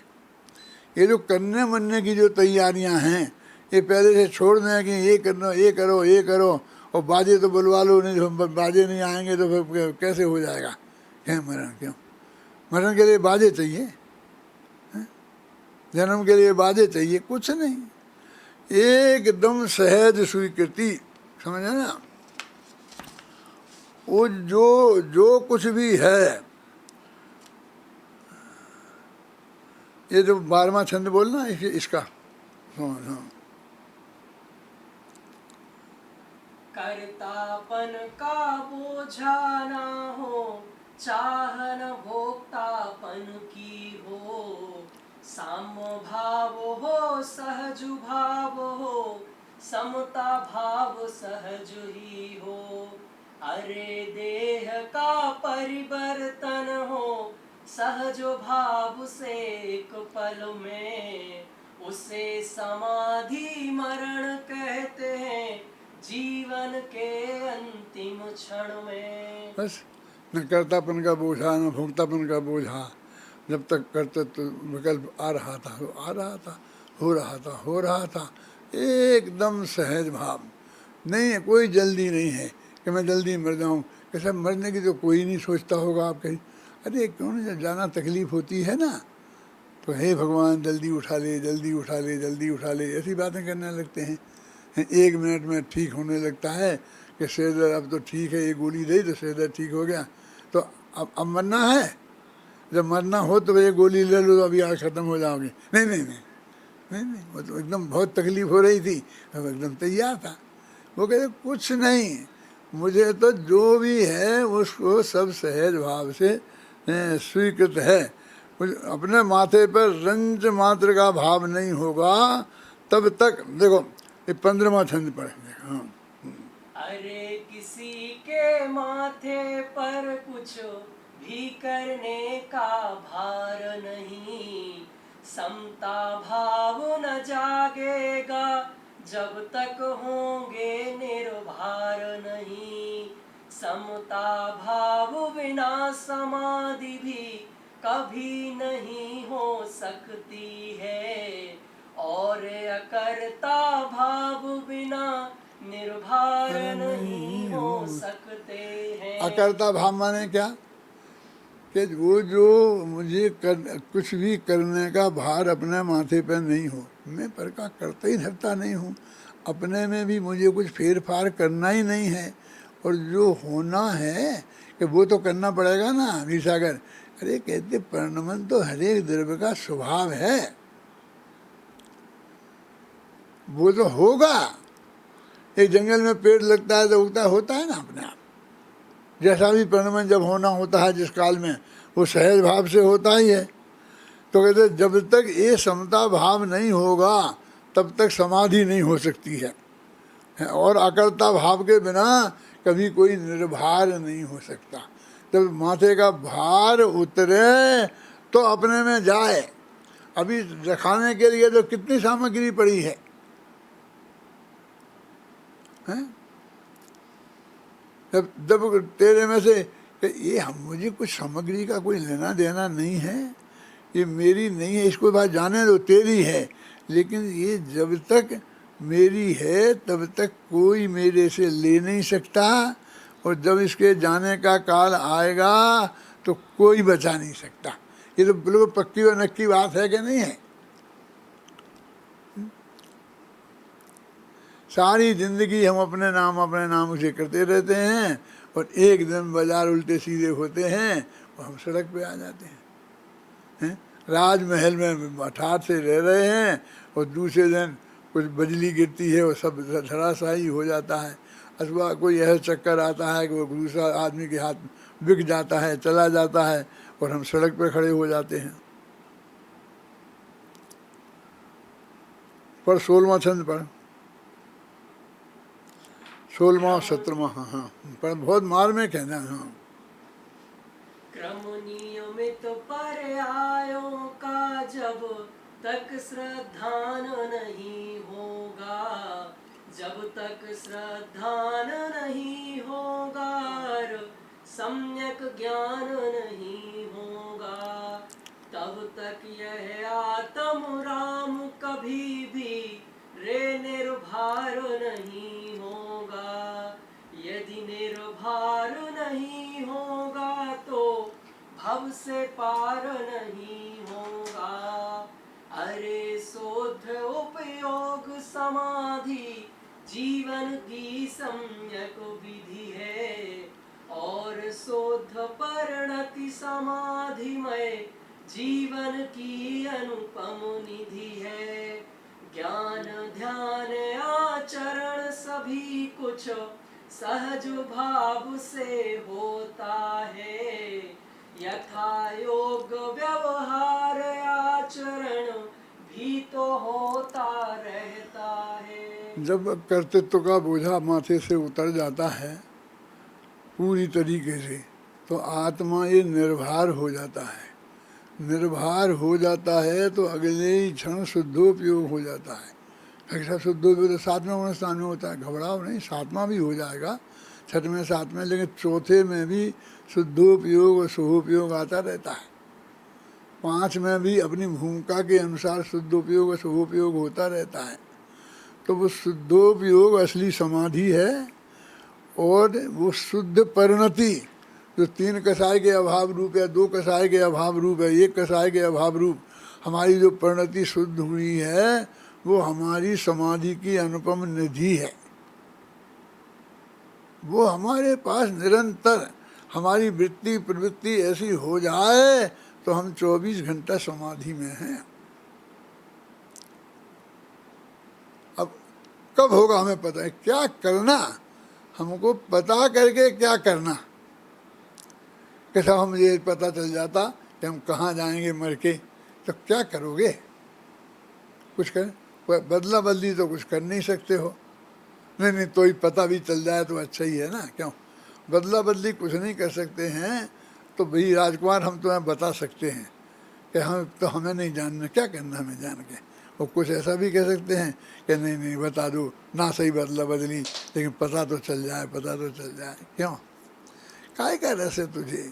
ये जो करने मरने की जो तैयारियां हैं ये पहले से छोड़ दें कि ये करना, ये करो, ये करो, और बाजे तो बुलवा लो, नहीं बाजे नहीं आएंगे तो फिर कैसे हो जाएगा? क्या मरण? क्यों मरण के लिए बाजे चाहिए? जन्म के लिए बाजे चाहिए? कुछ नहीं, एकदम सहज स्वीकृति, समझे ना? वो जो जो कुछ भी है, ये जो 12वां छंद बोलना इसका कर्तापन का बोझा ना हो, चाहन भोक्तापन की हो, साम्य भाव हो सहज भाव हो, समता भाव सहज ही हो, अरे देह का परिवर्तन हो सहज भाव से एक पल में, उसे समाधि मरण कहते हैं जीवन के अंतिम क्षण में। बस न कर्तापन का बोझा न भोक्तापन का बोझा, जब तक कर्तृत्व विकल्प आ रहा था तो आ रहा था, हो रहा था हो रहा था, एकदम सहज भाव। नहीं है, कोई जल्दी नहीं है कि मैं जल्दी मर जाऊं। कैसे मरने की तो कोई नहीं सोचता होगा। आप कहीं अरे क्यों नहीं, जब जाना तकलीफ होती है ना तो हे भगवान जल्दी उठा ले, जल्दी उठा ले, जल्दी उठा ले, ऐसी बातें करने लगते हैं। 1 मिनट में ठीक होने लगता है कि सिर दर्द अब तो ठीक है, ये गोली दी तो सिर दर्द ठीक हो गया, तो अब मरना है। जब मरना हो तो ये गोली ले लो तो अभी आज ख़त्म हो जाओगे। नहीं नहीं नहीं नहीं नहीं, वो तो एकदम बहुत तकलीफ हो रही थी, अब एकदम तैयार था। वो कहते कुछ नहीं, मुझे तो जो भी है उसको सब सहज भाव से स्वीकृत है। अपने माथे पर रंज मात्र का भाव नहीं होगा तब तक। देखो ये 15वां छंद पढ़ेंगे। हाँ, अरे किसी के माथे पर कुछ भी करने का भार नहीं, समता भाव न जागेगा जब तक होंगे निर्भर नहीं, समता भाव बिना समाधि भी कभी नहीं हो सकती है, और अकर्ता भाव बिना निर्भर नहीं हो सकते। करते हैं। अकर्ता भाव माने क्या कि वो जो मुझे कुछ भी करने का भार अपने माथे पर नहीं हो, मैं पर का करता ही धरता नहीं हूँ, अपने में भी मुझे कुछ फेर फार करना ही नहीं है, और जो होना है कि वो तो करना पड़ेगा ना। विसागर अरे कहते परिणमन तो हरेक द्रव्य का स्वभाव है, वो तो होगा। एक जंगल में पेड़ लगता है तो उगता होता है ना अपने आप, जैसा भी परिणमन जब होना होता है जिस काल में, वो सहज भाव से होता ही है। तो कहते जब तक ये समता भाव नहीं होगा तब तक समाधि नहीं हो सकती है, और अकर्ता भाव के बिना कभी कोई निर्भार नहीं हो सकता। जब माथे का भार उतरे तो अपने में जाए। अभी रखाने के लिए तो कितनी सामग्री पड़ी है, हैं? जब तेरे में से ये हम मुझे कुछ सामग्री का कोई लेना देना नहीं है, ये मेरी नहीं है, इसको बात जाने दो, तेरी है, लेकिन ये जब तक मेरी है तब तक कोई मेरे से ले नहीं सकता, और जब इसके जाने का काल आएगा तो कोई बचा नहीं सकता। ये तो बिल्कुल पक्की और नक्की बात है कि नहीं है? सारी जिंदगी हम अपने नाम उसे करते रहते हैं, और एक दिन बाजार उल्टे सीधे होते हैं और हम सड़क पे आ जाते हैं। राजमहल में ठाठ से रह रहे हैं और दूसरे दिन कुछ बिजली गिरती है और सब धराशायी हो जाता है, अथवा कोई ऐसा चक्कर आता है कि वो दूसरा आदमी के हाथ बिक जाता है, चला जाता है, और हम सड़क पे खड़े हो जाते हैं। पर 16वां छंद पर 16वां 17वां, हाँ पर बहुत मार में कहना। हाँ, क्रम नियमित पर्यायों का जब तक श्रद्धान नहीं होगा, जब तक श्रद्धान नहीं होगा, सम्यक ज्ञान नहीं होगा, तब तक यह आत्म राम कभी भी रे निर्भार नहीं होगा। यदि निर्भार नहीं होगा तो भव से पार नहीं होगा। अरे शोध उपयोग समाधि जीवन की सम्यक विधि है, और शोध परिणति समाधिमय जीवन की अनुपम निधि है। ज्ञान ध्यान आचरण सभी कुछ सहज भाव से होता है, यथा योग व्यवहार आचरण भी तो होता रहता है। जब कर्तृत्व का बोझा माथे से उतर जाता है पूरी तरीके से, तो आत्मा ये निर्भर हो जाता है। निर्भर हो जाता है तो अगले ही क्षण शुद्धोपयोग हो जाता है। ऐसा शुद्धोपयोग तो 7वें स्थान में होता है, घबराओ नहीं, 7वां भी हो जाएगा, 6वें 7वें, लेकिन चौथे में भी शुद्धोपयोग और शुभोपयोग आता रहता है। 5 में भी अपनी भूमिका के अनुसार शुद्धोपयोग और शुभोपयोग होता रहता है। तो वो शुद्धोपयोग असली समाधि है, और वो शुद्ध परिणति जो 3 कसाय के अभाव रूप है, 2 कसाय के अभाव रूप है, 1 कसाय के अभाव रूप, हमारी जो परिणति शुद्ध हुई है वो हमारी समाधि की अनुपम निधि है। वो हमारे पास निरंतर, हमारी वृत्ति प्रवृत्ति ऐसी हो जाए तो हम 24 घंटा समाधि में हैं। अब कब होगा हमें पता है, क्या करना हमको पता करके क्या करना। कैसा हम ये पता चल जाता कि हम कहाँ जाएंगे मर के, तो क्या करोगे? कुछ कर बदला बदली तो कुछ कर नहीं सकते हो। नहीं तो ही पता भी चल जाए तो अच्छा ही है ना, क्यों? बदला बदली कुछ नहीं कर सकते हैं, तो भाई राजकुमार हम तुम्हें बता सकते हैं कि हम तो हमें नहीं जानना, क्या करना हमें जान के। और कुछ ऐसा भी कह सकते हैं कि नहीं बता दो ना, सही बदला बदली, लेकिन पता तो चल जाए, पता तो चल जाए। क्यों? काय का रस है तुझे?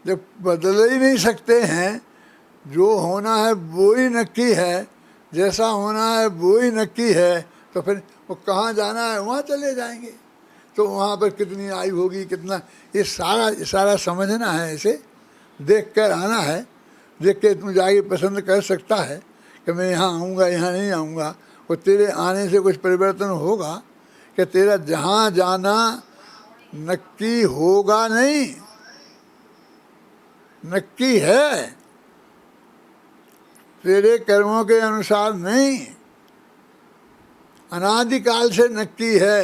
जब बदल ही नहीं सकते हैं, जो होना है वो ही नक्की है, जैसा होना है वो ही नक्की है, तो फिर वो कहाँ जाना है वहाँ चले जाएंगे। तो वहाँ पर कितनी आयु होगी, कितना, ये सारा समझना है, इसे देख कर आना है। देख के तुम जाके पसंद कर सकता है कि मैं यहाँ आऊँगा, यहाँ नहीं आऊँगा। और तेरे आने से कुछ परिवर्तन होगा कि तेरा जहाँ जाना नक्की होगा नहीं, नक्की है, तेरे कर्मों के अनुसार नहीं, अनादिकाल से नक्की है।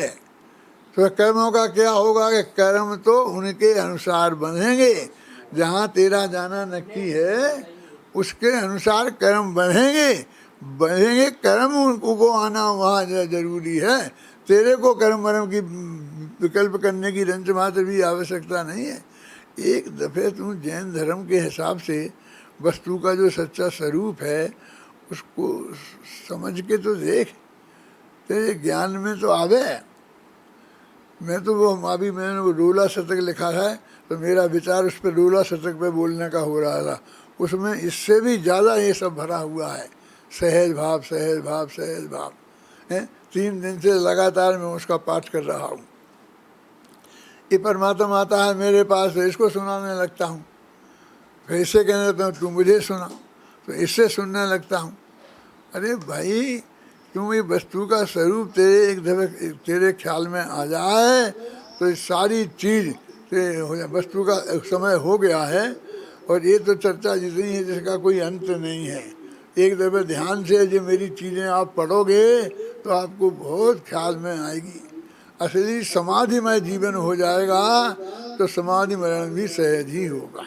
तो कर्मों का क्या होगा कि कर्म तो उनके अनुसार बनेंगे, जहाँ तेरा जाना नक्की है उसके अनुसार कर्म बढ़ेंगे कर्म उनको आना वहाँ जरूरी है। तेरे को कर्म वर्म की विकल्प करने की रंच मात्र भी आवश्यकता नहीं है। एक दफ़े तू जैन धर्म के हिसाब से वस्तु का जो सच्चा स्वरूप है उसको समझ के तो देख, तेरे ज्ञान में तो आवे। मैं तो वो अभी मैंने वो रोला शतक लिखा है, तो मेरा विचार उस पर रोला शतक पे बोलने का हो रहा था। उसमें इससे भी ज़्यादा ये सब भरा हुआ है, सहज भाव सहज भाव सहज भाव है। 3 दिन से लगातार मैं उसका पाठ कर रहा हूँ। ये परमात्मा आता है मेरे पास तो इसको सुनाने लगता हूँ, फिर इससे कहने लगता हूँ तू मुझे सुना, तो इससे सुनने लगता हूँ। अरे भाई, क्यों ये वस्तु का स्वरूप तेरे एक दफे तेरे ख्याल में आ जाए तो ये सारी चीज़ हो जाए। वस्तु का समय हो गया है और ये तो चर्चा जितनी है जिसका कोई अंत नहीं है। एक दफ़े ध्यान से जो मेरी चीज़ें आप पढ़ोगे तो आपको बहुत ख्याल में आएगी। असली समाधिमय जीवन हो जाएगा तो समाधि मरण भी सहज ही होगा।